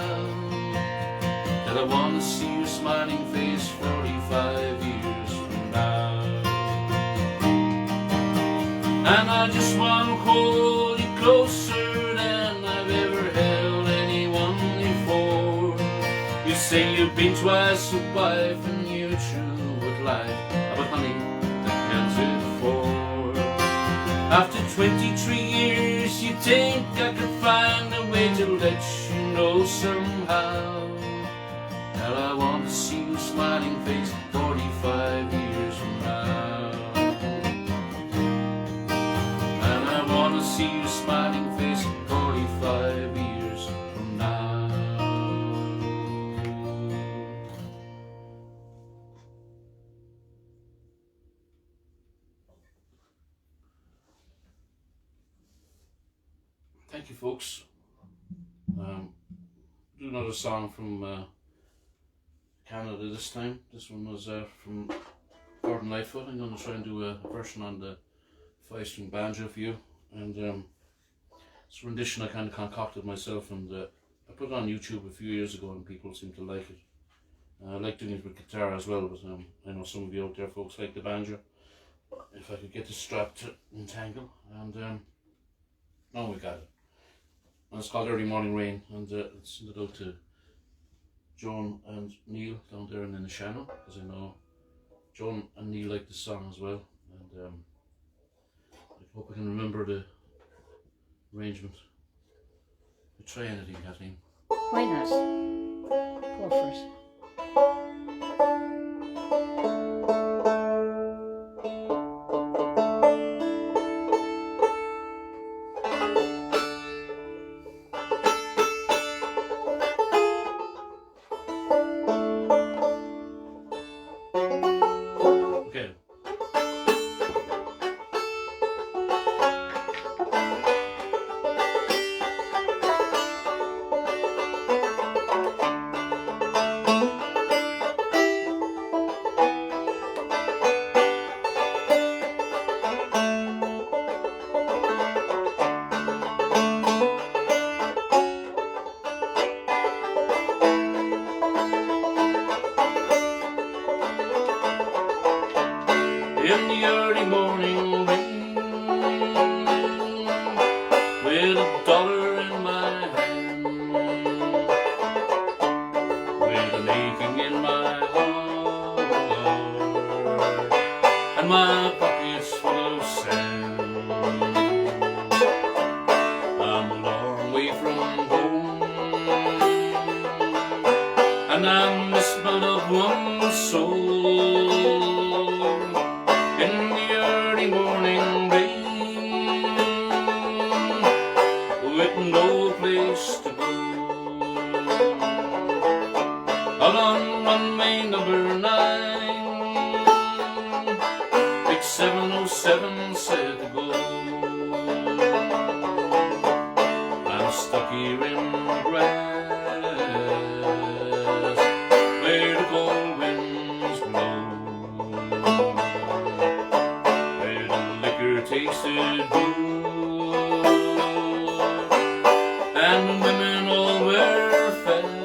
that I want to see your smiling face 45 years from now. And I just want to hold you closer than I've ever held anyone before. You say you've been twice a wife and you're true with life, but honey, what the hell's it for? After 23 years, you think I could find a way to let you know somehow that I want to see your smiling face 45 years from now. I want to see your smiling face 45 years from now. Thank you, folks. Do another song from Canada this time. This one was from Gordon Lightfoot. I'm going to try and do a version on the 5-string banjo for you. And it's a rendition I kind of concocted myself, and I put it on YouTube a few years ago and people seem to like it. I like doing it with guitar as well, but I know some of you out there folks like the banjo. If I could get the strap to entangle, and now we got it. And it's called Early Morning Rain, and it's sent it out to Joan and Neil down there in Inishannon, because I know Joan and Neil like the song as well, and I hope I can remember the arrangement. We try anything, Kathleen. Why not? Go for it. Okay. in the early morning rain, with $1 in my hand, with an aching in my heart, and my pockets full of sand. I'm a long way from home, and I miss my loved ones so. In the early morning rain, with no place to go, out on runway number 9, big 707 said to go. I'm stuck here in the grass, where the cold winds blow, where the liquor tasted good, and the women all were fast.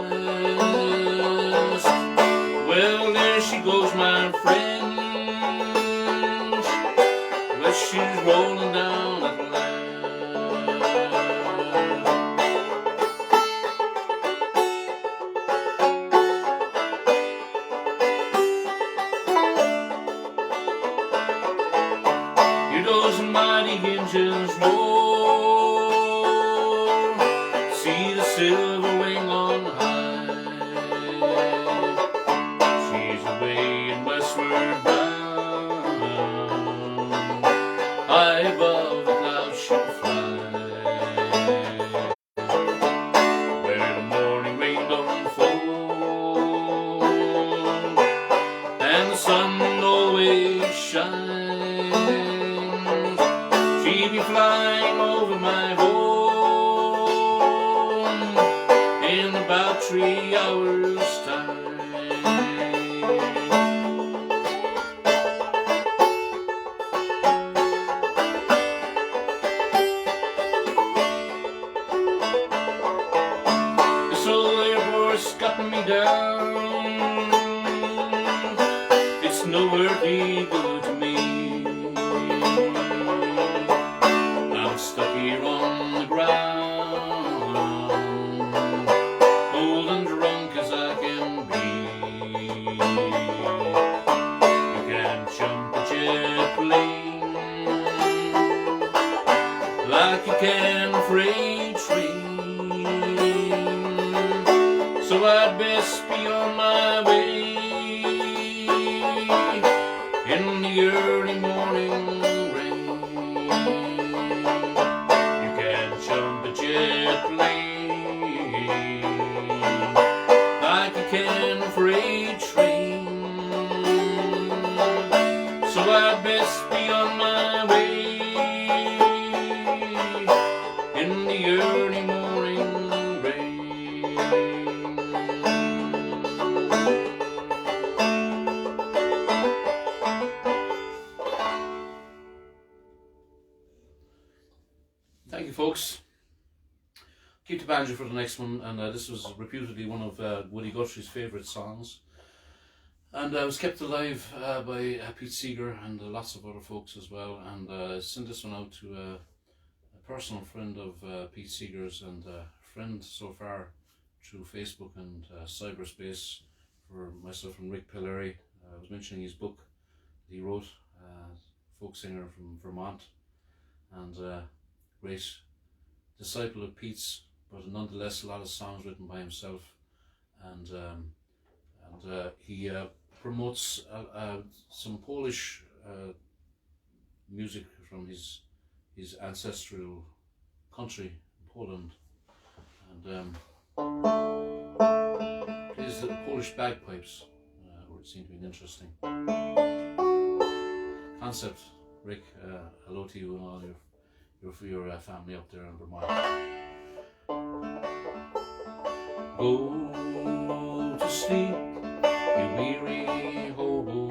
Well, there she goes, my friend, well, she's rolling down at last. Hear those mighty engines roar, see the silver wing on high. She's away and westward bound, high above the clouds she'll fly, where the morning rain don't fall, and the sun always shines. She'll be flying over my home in about 3 hours' time. This old airport's got me down, it's no earthly good to me. I'm stuck here on the ground, old and drunk as I can be. You can't jump a jet plane like you can a freight train, so I'd best be on my way in the early morning rain. You can't jump a jet plane like you can a freight train, so I'd best be on my way in the early morning rain. Thank you, folks. Keep the banjo for the next one, and this was reputedly one of Woody Guthrie's favourite songs, and was kept alive by Pete Seeger and lots of other folks as well. And sent this one out to a personal friend of Pete Seeger's, and a friend so far through Facebook and cyberspace for myself and Rick Pelleri. I was mentioning his book that he wrote, folk singer from Vermont, and great disciple of Pete's, but nonetheless a lot of songs written by himself, and he promotes some Polish music from his ancestral country, Poland, and plays the Polish bagpipes, which seem to be an interesting concept. Rick, hello to you and all your family up there in Vermont. Go to sleep, you weary hobo.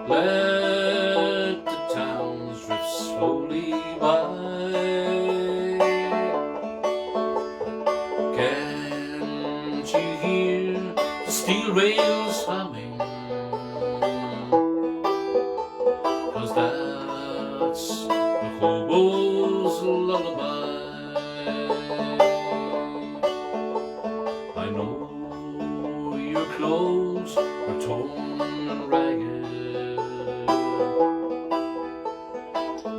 Let the towns drift slowly by. Can't you hear the steel rails humming? and ragged,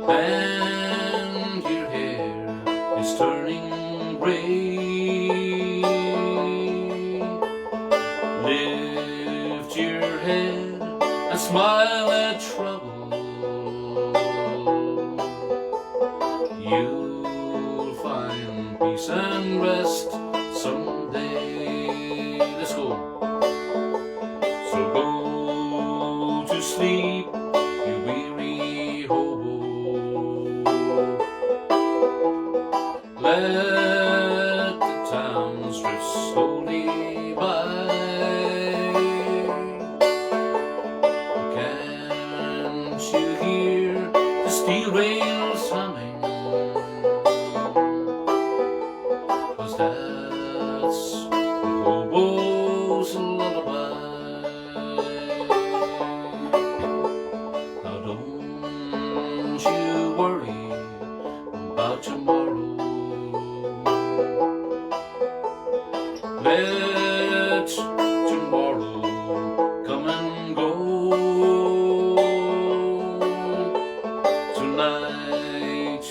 and your hair is turning grey. Lift your head and smile at trouble. You'll find peace and rest someday. Let's go. So go to sleep, you weary hobo. Let the towns drift slowly by. Can't you hear the steel rails humming? 'Cause that's the hobo's lullaby. Now don't you worry about tomorrow. Let tomorrow come and go. Tonight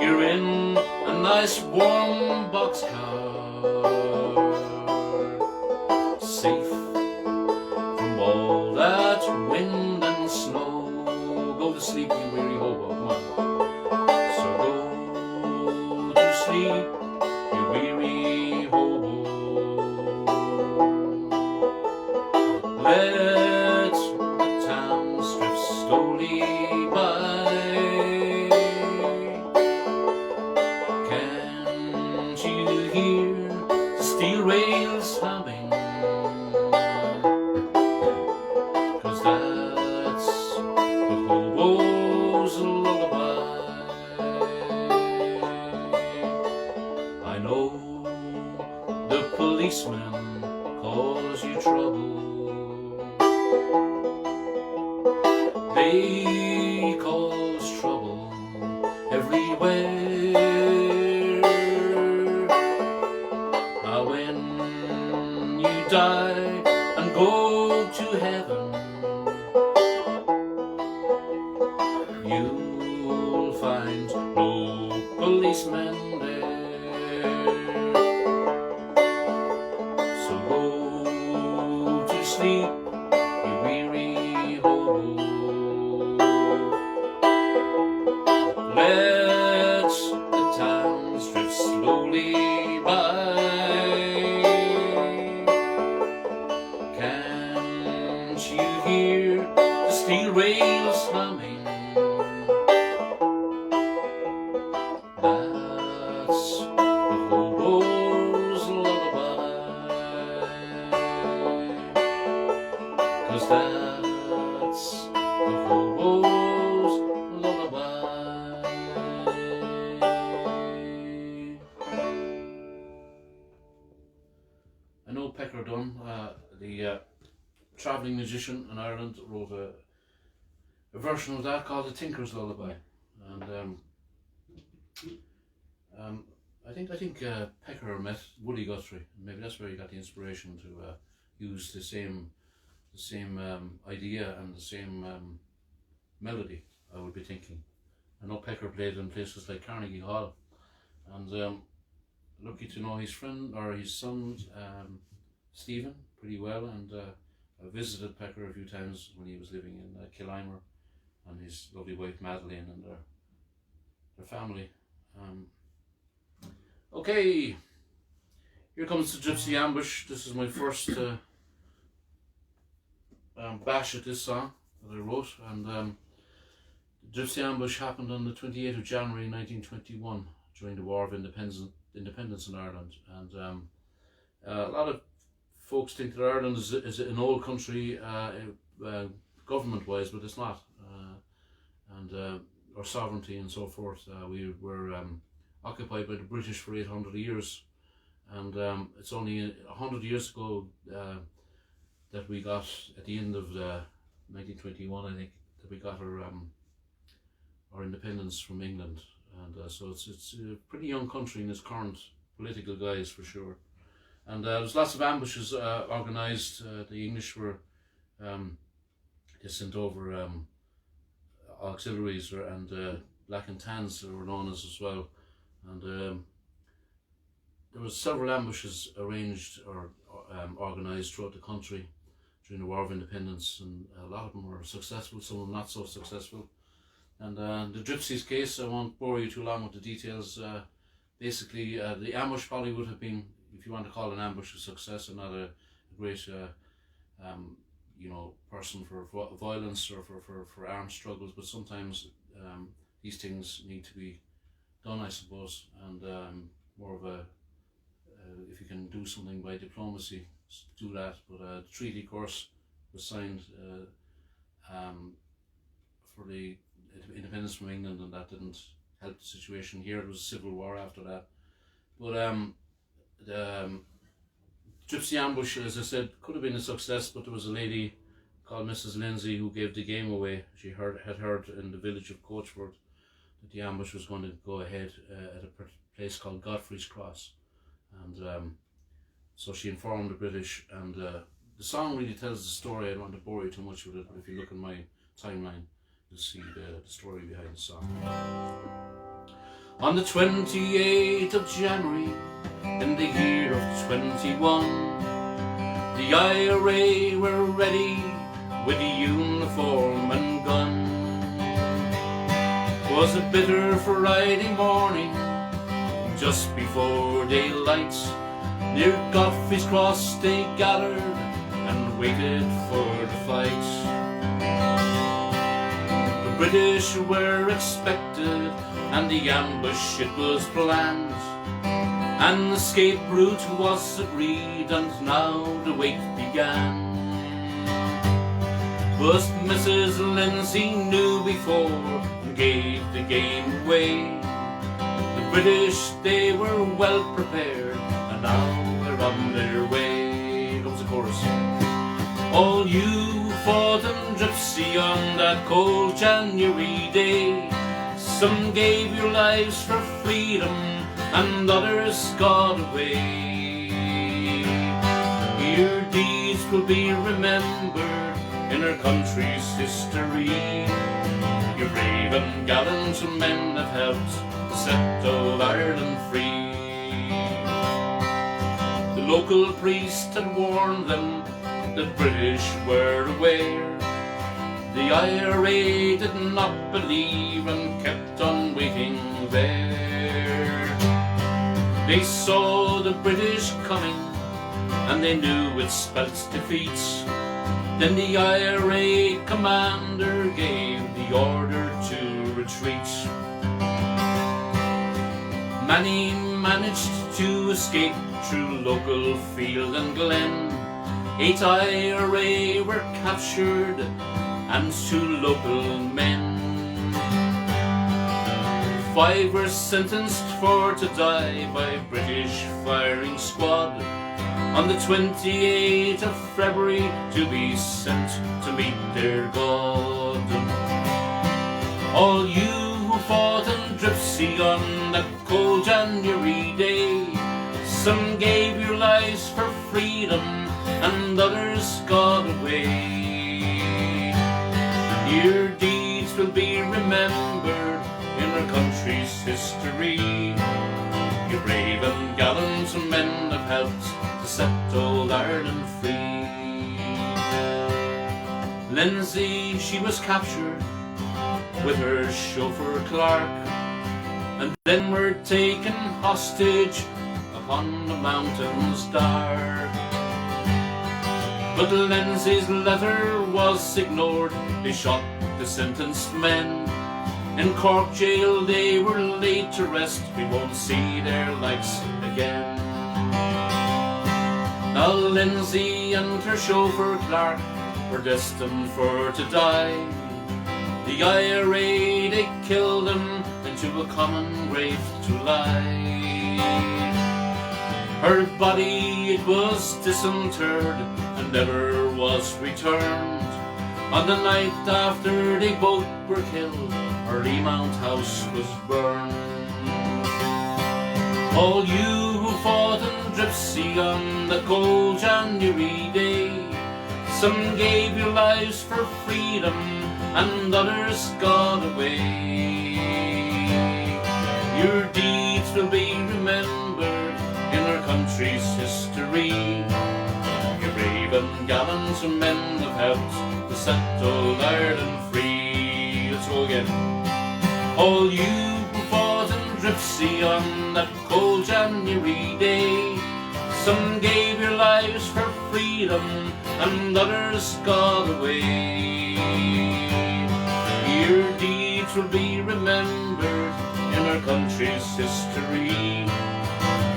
you're in a nice warm boxcar, safe from all that wind and snow. Go to sleep, you weary hobo, come on. So go to sleep, you weary hobo. Let the towns drift slowly by. Can't you hear the steel rails humming? 'Cause that's the hobo's lullaby. I know the policeman cause you trouble. They cause trouble everywhere. Now when you die and go to heaven, you'll find no policemen there. So go to sleep, you weary hobo. Let the towns drift slowly by. Can't you hear the steel rails humming? That's the hobo's lullaby. 'Cause that's the hobo's lullaby. I know Pecker Dunn, the travelling musician in Ireland, wrote a version of that called The Tinker's Lullaby. And I think Pecker met Woody Guthrie, and maybe that's where he got the inspiration to use the same idea and the same melody, I would be thinking. I know Pecker played in places like Carnegie Hall, and lucky to know his friend or his son Stephen pretty well, and I visited Pecker a few times when he was living in Kelleher, and his lovely wife Madeleine and their family. Okay, here comes the Dripsey Ambush. This is my first bash at this song that I wrote, and the Dripsey Ambush happened on the 28th of January 1921 during the War of Independence in Ireland. And a lot of folks think that Ireland is an old country government-wise, but it's not. Our sovereignty and so forth, we were occupied by the British for 800 years, and it's only 100 years ago that we got, at the end of 1921, I think, that we got our independence from England. And so it's a pretty young country in its current political guise, for sure. And there's lots of ambushes organised. The English were they sent over auxiliaries and black and tans, they were known as well, and there was several ambushes arranged or organised throughout the country during the War of Independence, and a lot of them were successful, some of them not so successful. And the Dripsey's case, I won't bore you too long with the details. Basically, the ambush probably would have been, if you want to call an ambush a success, and not a great person for violence or for armed struggles, but sometimes these things need to be done, I suppose, and more of a if you can do something by diplomacy, do that. But the treaty, of course, was signed for the independence from England, and that didn't help the situation here. It was a civil war after that. But the Dripsey Ambush, as I said, could have been a success, but there was a lady called Mrs. Lindsay who gave the game away. She had heard in the village of Coachford that the ambush was going to go ahead at a place called Godfrey's Cross, and so she informed the British, and the song really tells the story. I don't want to bore you too much with it, but if you look in my timeline, you'll see the story behind the song. On the 28th of January in the year of 21, the IRA were ready with uniform and gun. 'Twas a bitter Friday morning, just before daylight. Near Godfrey's Cross they gathered and waited for the fight. The British were expected, and the ambush it was planned. An escape route was agreed, and now the wait began. But Mrs. Lindsay knew before and gave the game away. The British, they were well prepared, and now they're on their way. Here comes the chorus. All you who fought in Dripsey on that cold January day, some gave your lives for freedom, and others got away. Your deeds will be remembered in our country's history. Your brave and gallant men have helped to set old Ireland free. The local priest had warned them that British were aware. The IRA did not believe and kept on waiting there. They saw the British coming, and they knew it spelt defeat. Then the IRA commander gave the order to retreat. Many managed to escape through local field and glen. 8 IRA were captured, and 2 local men. 5 were sentenced for to die by British firing squad on the 28th of February to be sent to meet their God. All you who fought in Dripsey on that cold January day, some gave your lives for freedom and others got away. Your deeds will be remembered in our country's history. Your brave and gallant men have helped to set old Ireland free. Lindsay, she was captured with her chauffeur Clark, and then were taken hostage upon the mountains dark. But Lindsay's letter was ignored. They shot the sentenced men. In Cork jail they were laid to rest. We won't see their likes again. Now Lindsay and her chauffeur Clark were destined for to die. The IRA, they killed them into a common grave to lie. Her body, it was disinterred and never was returned. On the night after they both were killed, her Remount house was burned. All you who fought in Dripsey on the cold January day, Some gave your lives for freedom, and others got away. Your deeds will be remembered in our country's history. Your brave and gallant men have helped to set old Ireland free. Let's go again. All you who fought in Dripsey on that cold January day, some gave your lives for freedom, and others got away. Your deeds will be remembered in our country's history.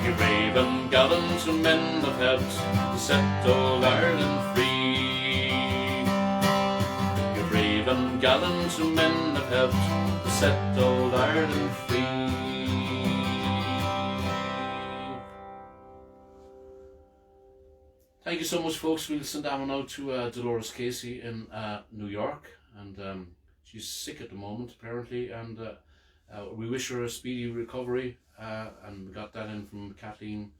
Your brave and gallant men have helped to set old Ireland free. Your brave and gallant men have helped to set old Ireland free. Thank you so much, folks. We'll send that one out to Dolores Casey in New York, and she's sick at the moment apparently, and we wish her a speedy recovery, and we got that in from Kathleen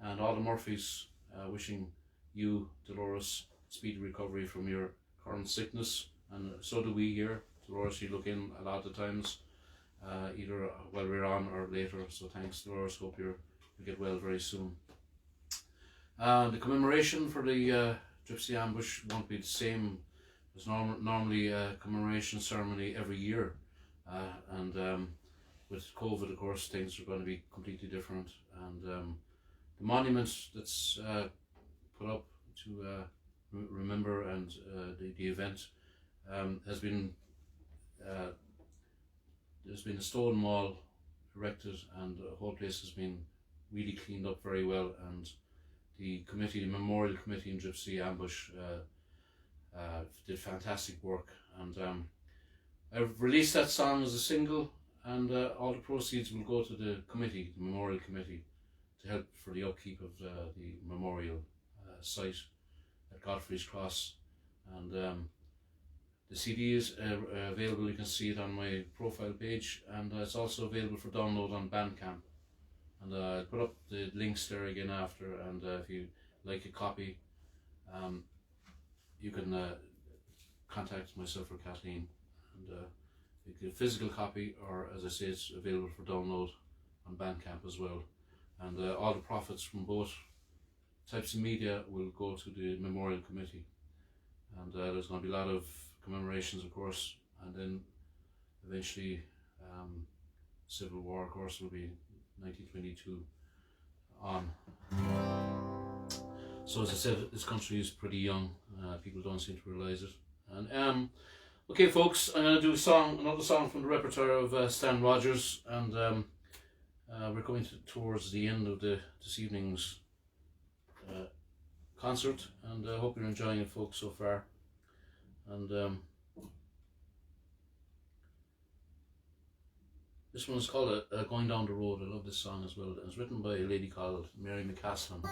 and all the Murphys, wishing you, Dolores, speedy recovery from your current sickness, and so do we here. Dolores, you look in a lot of times, either while we're on or later, so thanks, Dolores. Hope you get well very soon. The commemoration for the Dripsey Ambush won't be the same as normally a commemoration ceremony every year, and with COVID, of course, things are going to be completely different, and the monument that's put up to remember and the event has been there's been a stone wall erected, and the whole place has been really cleaned up very well, and the committee, the memorial committee in Dripsey Ambush did fantastic work, and I've released that song as a single, and all the proceeds will go to the committee, the memorial committee, to help for the upkeep of the memorial site at Godfrey's Cross, and the CD is available. You can see it on my profile page, and it's also available for download on Bandcamp. And I'll put up the links there again after, and if you like a copy, you can contact myself or Kathleen, and you get a physical copy, or as I say, it's available for download on Bandcamp as well. And all the profits from both types of media will go to the memorial committee, and there's going to be a lot of commemorations, of course, and then eventually Civil War, of course, will be 1922 on. So as I said, this country is pretty young. People don't seem to realise it. And okay, folks, I'm going to do another song from the repertoire of Stan Rogers, and we're coming towards the end of this evening's concert, and I hope you're enjoying it, folks, so far. And this one is called Going Down the Road. I love this song as well. It's written by a lady called Mary McCaslin.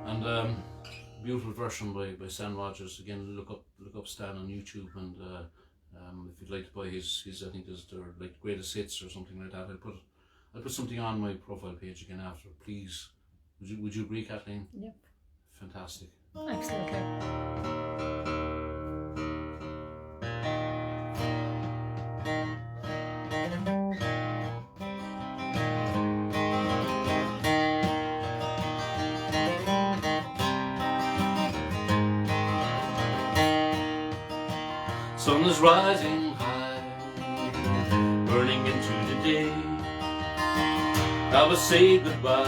And beautiful version by Stan Rogers. Again, look up Stan on YouTube, and if you'd like to buy his I think there's like greatest hits or something like that. I'll put something on my profile page again after. Please, would you agree, Kathleen? Yep. Fantastic. Absolutely. Sun is rising high, burning into the day. I will say goodbye,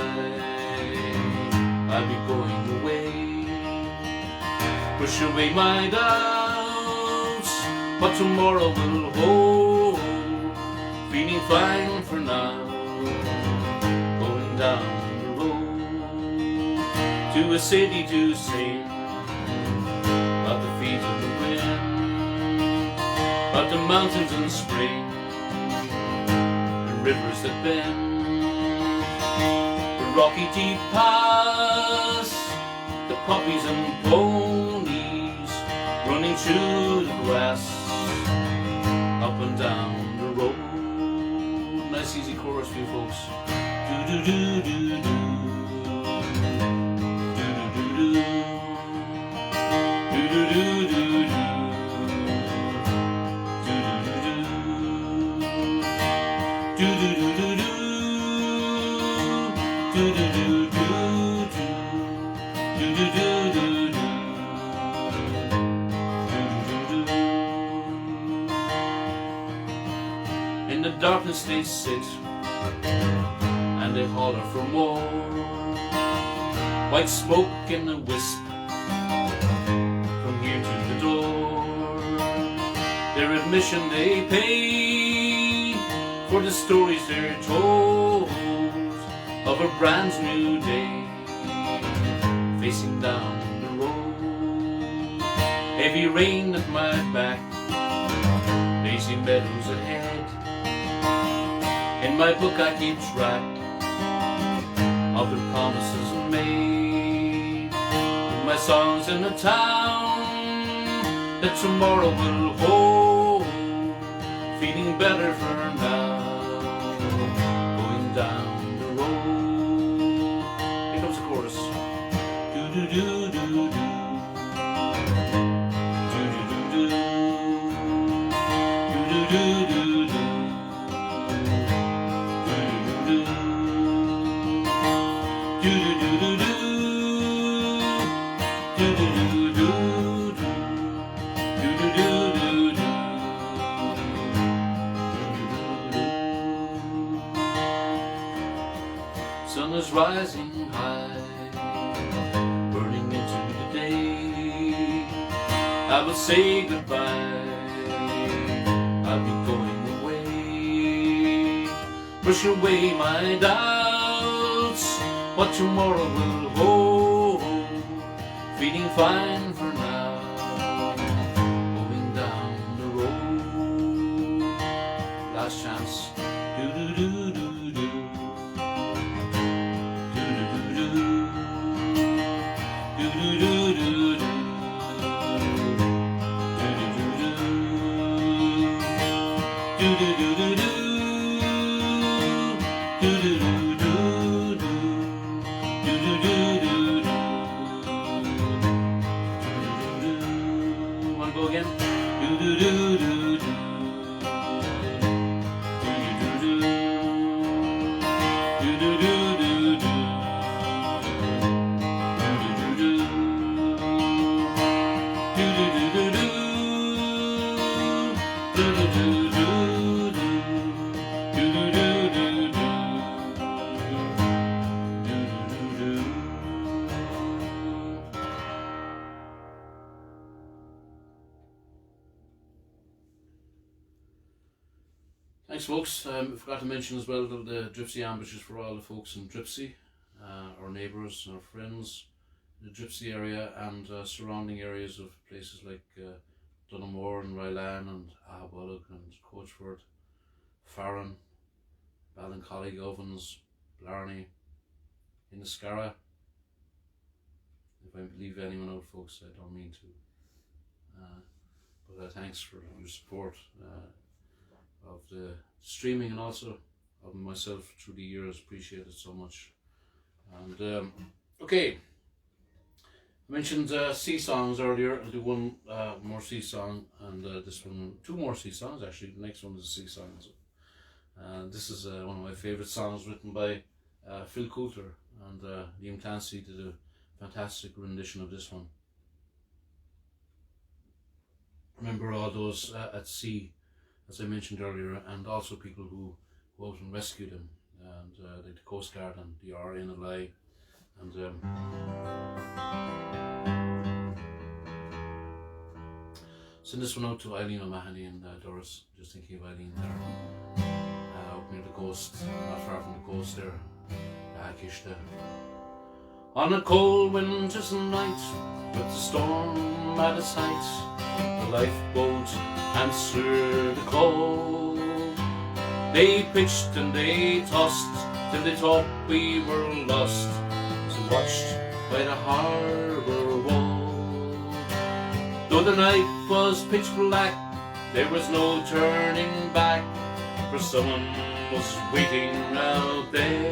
I'll be going away. Push away my doubts, what tomorrow will hold. Feeling fine for now, going down the road to a city to sing about the feet of the wind, about the mountains in spring, the rivers that bend, the rocky deep pass, the poppies and ponies running through the grass, up and down the road. Nice easy chorus for you folks. Do do do do do. In the darkness they sit and they holler for more. White smoke in a wisp from here to the door. Their admission they pay for the stories they're told of a brand new day facing down the road. Heavy rain at my back, lazy meadows ahead. In my book I keep track of the promises made. In my songs in a town that tomorrow will hold. Feeling better for now, going down the road. Here comes the chorus. Do do do do do. Do do do do. Do do do do. Sun is rising high, burning into the day. I will say goodbye, I'll be going away. Brush away my doubts, what tomorrow will hold. Feeling fine for now, going down the road. Last chance. Do do do do do. Do do do do. Do do do do do. Do do do do. Do do do do do. Do do do do do. Do do do do. Go again. Do do do do do. Do do do do. Do do do do do. Do do do do. Do do do do do. Do do do do do. Do do do do do. Thanks, folks. I forgot to mention as well that the Dripsey Ambush is for all the folks in Dripsey, our neighbours, our friends, the Dripsey area and surrounding areas of places like Dunamore and Rylan and Ahabullock and Coachford, Farron, Ballincollig, Ovens, Blarney, Inniscarra. If I leave anyone out, folks, I don't mean to. But thanks for your support of the streaming and also of myself through the years. Appreciate it so much. And okay, I mentioned sea songs earlier. I'll do one more sea song, and this one, two more sea songs actually. The next one is a sea song. This is one of my favourite songs written by Phil Coulter, and Liam Clancy did a fantastic rendition of this one. Remember all those at sea, as I mentioned earlier, and also people who go out and rescue them, and like the Coast Guard and the RNLI, and send this one out to Eileen O'Mahony and Doris. Just thinking of Eileen there, out near the coast, not far from the coast there, Kishta. On a cold winter's night, with the storm at its height, the lifeboat answered the call. They pitched and they tossed till they thought we were lost, as we watched by the harbour wall. Though the night was pitch black, there was no turning back, for someone was waiting out there.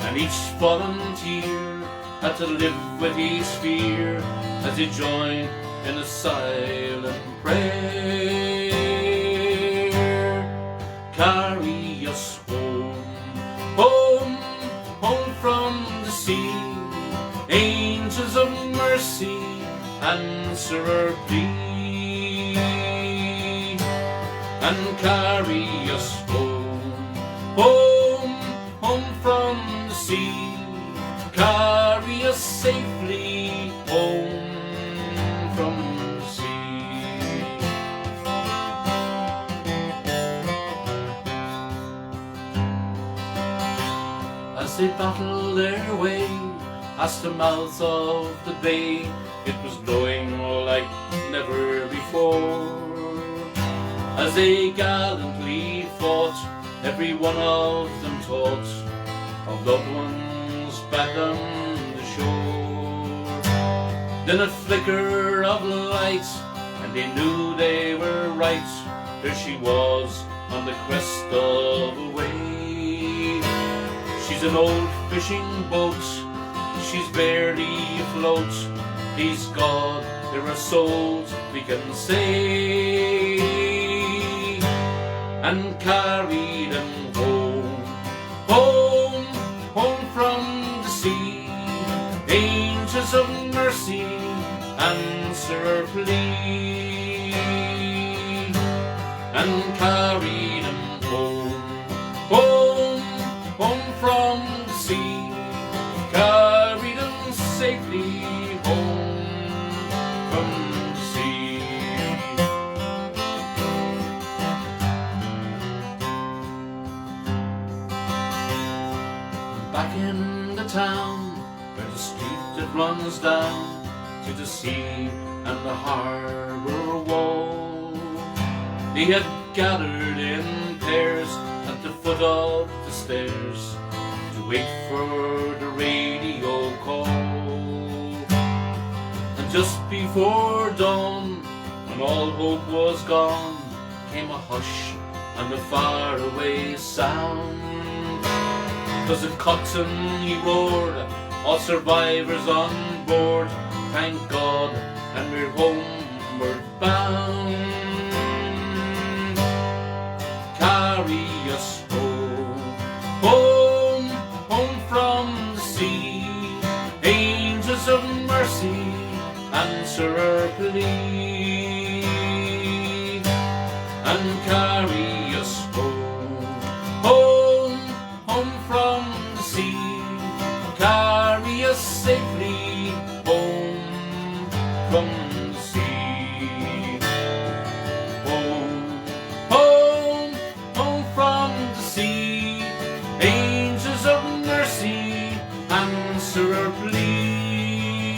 And each volunteer had to live with his fear as he joined in a silent prayer. Carry us home, home, home from the sea. Angels of mercy, answer our plea, and carry us home, home, home from the sea. Carry us safely home from the sea. As they battled their way past the mouth of the bay, it was blowing like never before. As they gallantly fought, every one of them thought of loved ones back on the shore. Then a flicker of light, and they knew they were right. There she was on the crest of a wave. She's an old fishing boat, she's barely afloat. Please God, there are souls we can save, and carry them home, home, home from the sea. Angels of mercy, answer our plea, and carry them home, home, home from the sea. Carry them safely home from the sea. Back in the town, where the street that runs down to the sea and the harbour wall, they had gathered in pairs at the foot of the stairs to wait for the radio call. And just before dawn, when all hope was gone, came a hush and a faraway sound. 'Twas at Coxon he roared, all survivors on board, thank God, and we're homeward bound. Carry us home, home, home from the sea. Angels of mercy, answer our plea, and carry us home, home, home from the sea. Carry us safely home from the sea. Home, home, home from the sea. Angels of mercy, answer our plea,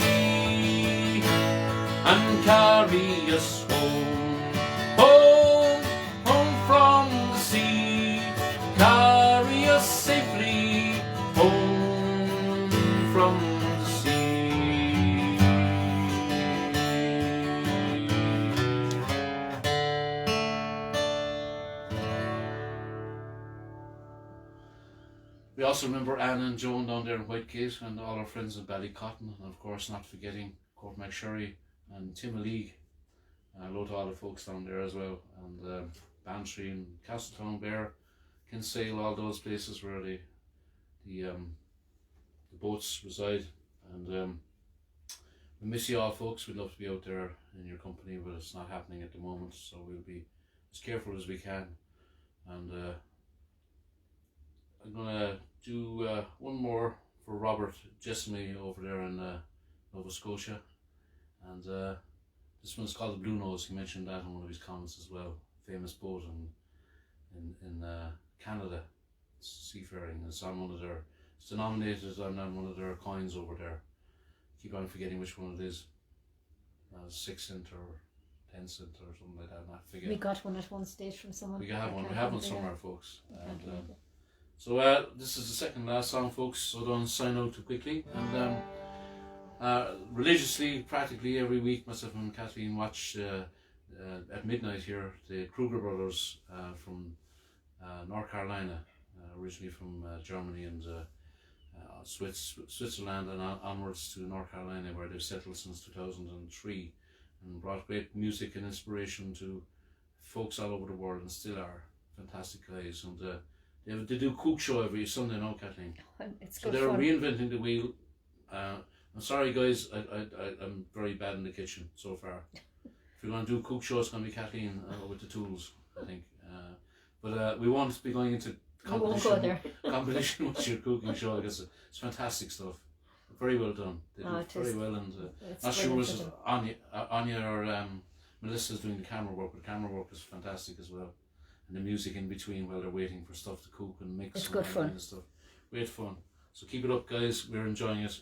and carry us home, home, home from the sea. Carry us safely home from the sea. We also remember Anne and Joan down there in Whitegate, and all our friends in Ballycotton, and of course not forgetting Court McSherry and Timoleague. Hello to all the folks down there as well, and Bantry and Castletown, Bear, Kinsale, all those places where the boats reside. And we miss you all, folks. We'd love to be out there in your company, but it's not happening at the moment, so we'll be as careful as we can. And I'm gonna do one more for Robert Jessamy over there in Nova Scotia, and this one's called the Bluenose. He mentioned that in one of his comments as well. Famous boat in Canada, seafaring. It's on one of their, it's denominated on one of their coins over there. Keep on forgetting which one it is. 6 cent or 10 cent or something like that. I forget. We got one at one stage from someone. We have one. We have one somewhere, folks. And so this is the second last song, folks. So don't sign out too quickly. And religiously, practically every week, myself and Kathleen watch at midnight here the Kruger brothers from North Carolina, originally from Germany and Switzerland and onwards to North Carolina, where they've settled since 2003 and brought great music and inspiration to folks all over the world, and still are fantastic guys. And they do cook show every Sunday now, Kathleen. It's so good they're fun. reinventing the wheel. I'm sorry guys, I'm very bad in the kitchen so far. If you're going to do cook show, it's going to be Kathleen with the tools, I think. But we won't be going into competition with your cooking show, because it's fantastic stuff. Very well done. They did it very well, and not sure was Anya or Melissa's doing the camera work, but the camera work is fantastic as well. And the music in between while they're waiting for stuff to cook and mix. It's good fun. And stuff. Great fun. So keep it up, guys. We're enjoying it.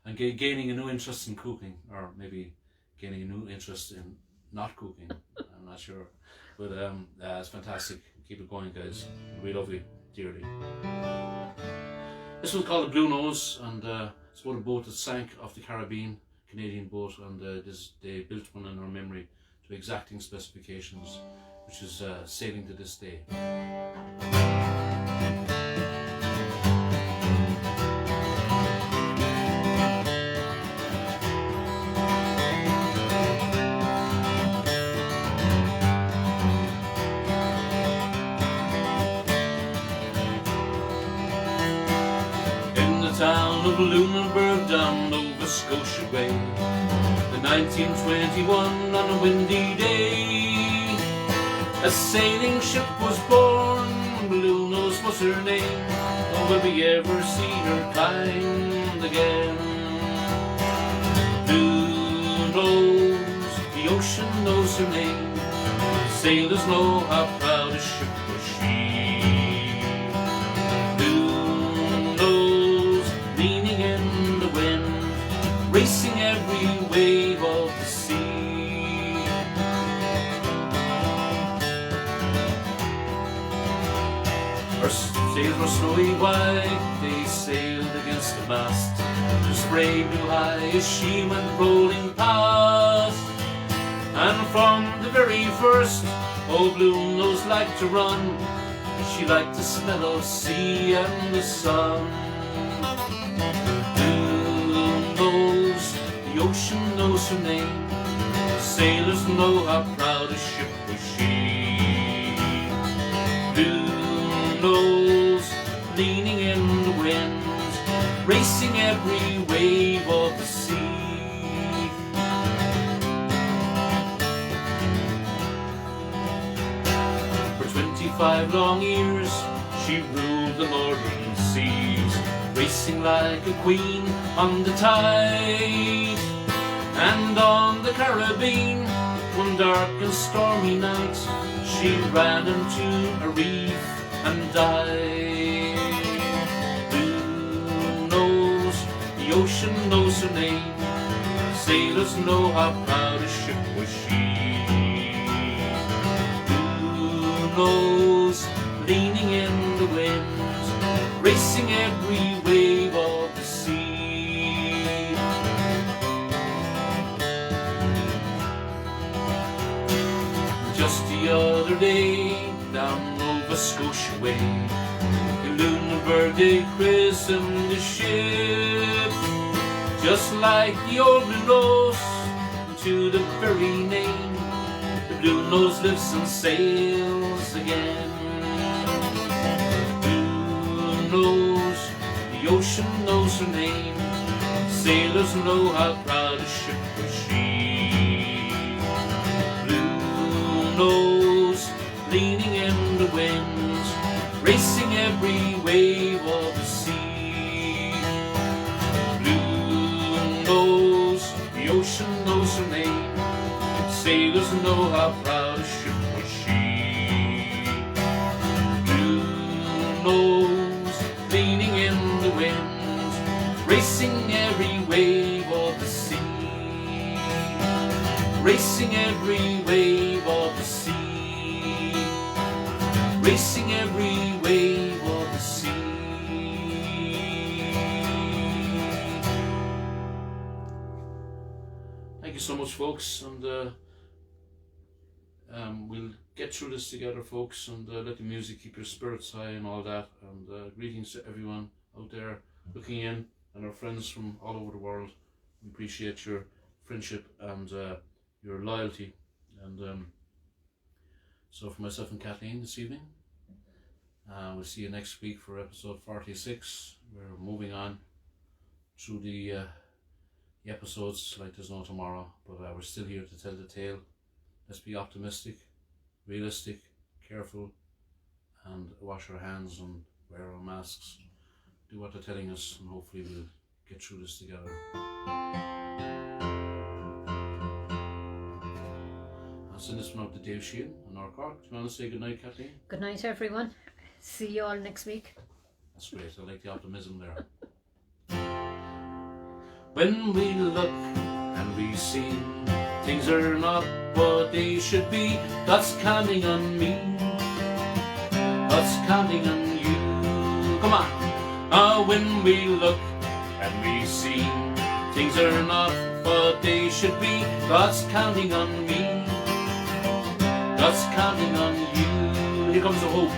I'm gaining a new interest in cooking, or maybe gaining a new interest in not cooking. I'm not sure. But it's fantastic. Keep it going, guys. We love you dearly. This one's called the Bluenose, and it's about a boat that sank off the Caribbean, Canadian boat, and they built one in our memory to exacting specifications, which is sailing to this day. Town of Lunenburg down over Scotia way, the 1921 on a windy day, a sailing ship was born, Bluenose was her name. Oh, will we ever see her kind again? Bluenose, the ocean knows her name, sailors know how proud a ship was she. Racing every wave of the sea. Her sails were snowy white, they sailed against the mast. Her spray blew high as she went rolling past. And from the very first, old Bluenose liked to run. She liked the smell of sea and the sun. The ocean knows her name, sailors know how proud a ship was she. Bluenose, leaning in the wind, racing every wave of the sea. For 25 long years she ruled the northern seas, racing like a queen on the tide. And on the Caribbean, one dark and stormy night, she ran into a reef and died. Bluenose, the ocean knows her name, sailors know how proud a ship was she. Bluenose, leaning in the wind, racing every wave of the sea. Just the other day, down over Scotia way, in Lunenburg they christened the ship, just like the old Bluenose, to the very name. The Bluenose lives and sails again. Bluenose, the ocean knows her name, sailors know how proud a ship was she. Bluenose, leaning in the wind, racing every wave of the sea. Bluenose, the ocean knows her name, sailors know how proud a ship was she. Bluenose, leaning in the wind, racing every wave of the sea. Racing every wave of the sea, racing every wave of the sea. Thank you so much, folks, and we'll get through this together, folks, and let the music keep your spirits high and all that. And greetings to everyone out there looking in, and our friends from all over the world. We appreciate your friendship and your loyalty. And so for myself and Kathleen this evening, we'll see you next week for episode 46. We're moving on through the the episodes like there's no tomorrow, but we're still here to tell the tale. Let's be optimistic, realistic, careful, and wash our hands and wear our masks. Do what they're telling us, and hopefully we'll get through this together. I'll send this one out to Dave Sheehan in North Cork. Do you want to say goodnight, Kathleen? Good night, everyone. See you all next week. That's great. I like the optimism there. When we look and we see things are not what they should be, God's counting on me. God's counting on you. Come on. When we look and we see things are not what they should be, God's counting on me. God's counting on you. Here comes the hope.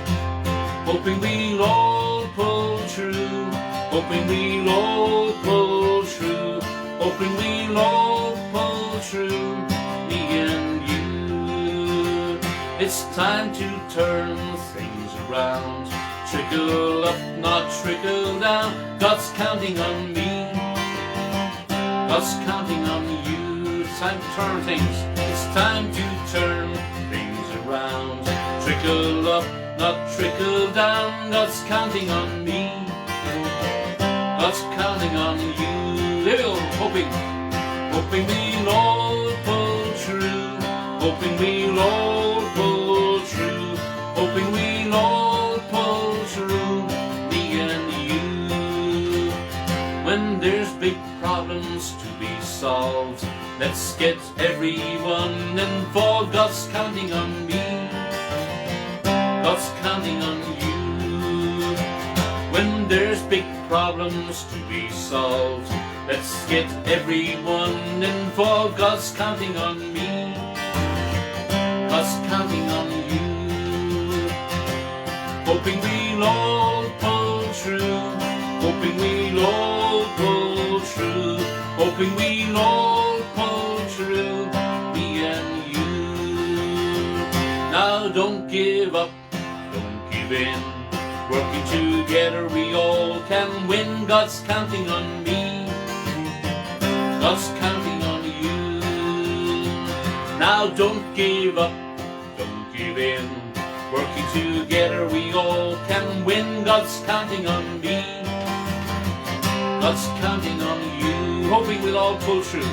Hoping we'll all pull through. Hoping we'll all pull through. Hoping we'll all pull through. Me and you. It's time to turn things around. Trickle up, not trickle down. God's counting on me. God's counting on you. It's time to turn things. It's time to turn things around. Trickle up, not trickle down. God's counting on me. God's counting on you. There we go. Hoping we'll all pull through. Hoping we'll all pull through. Hoping we'll all pull through. Me and you. When there's big problems to be solved, let's get everyone involved. God's counting on me. God's counting on you. When there's big problems to be solved, let's get everyone involved. God's counting on me. God's counting on you. Hoping we'll all pull through. Hoping we'll all pull through. Hoping we'll all pull through. Me and you. Now don't give up. Don't give in. Working together we all can win. God's counting on me. God's counting on you. Now don't give up. Don't give in. Working together we all can win. God's counting on me. God's counting on you. Hoping we'll all pull through.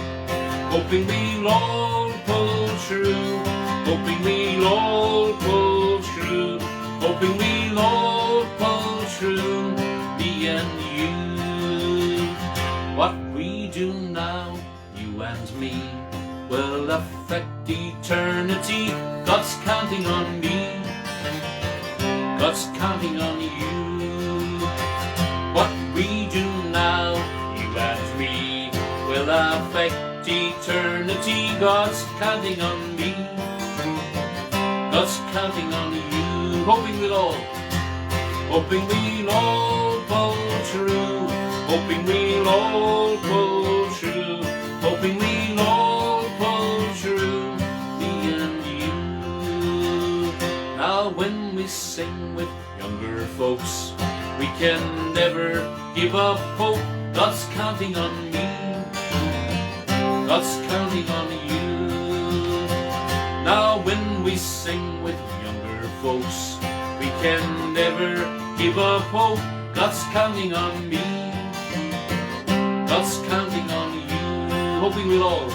Hoping we'll all pull through. Hoping we'll all pull through. Hoping we'll all pull through. Me and you. What we do now, you and me, will affect eternity. God's counting on me. God's counting on you. What we do now, you and me, will affect eternity. God's counting on me. God's counting on you. Hoping we'll all pull through. Hoping we'll all pull through. Hoping we'll all pull through. Me and you. Now when we sing with younger folks, we can never give up hope. God's counting on me. God's counting on you. Now when we sing with younger folks, we can never give up hope. God's counting on me. God's counting on you. Hoping we'll all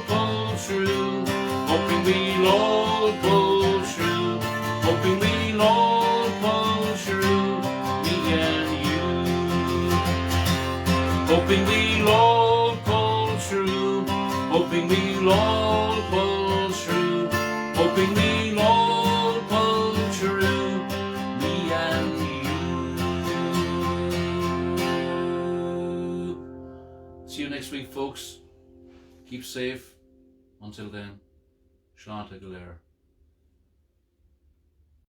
pull through. Hoping we'll all pull through. Hoping we'll all pull through. Me and you. Hoping we'll all pull through. Hoping we'll all pull through. Hoping we'll all pull through. Me and you. See you next week, folks. Keep safe. Until then, Sean Kelleher.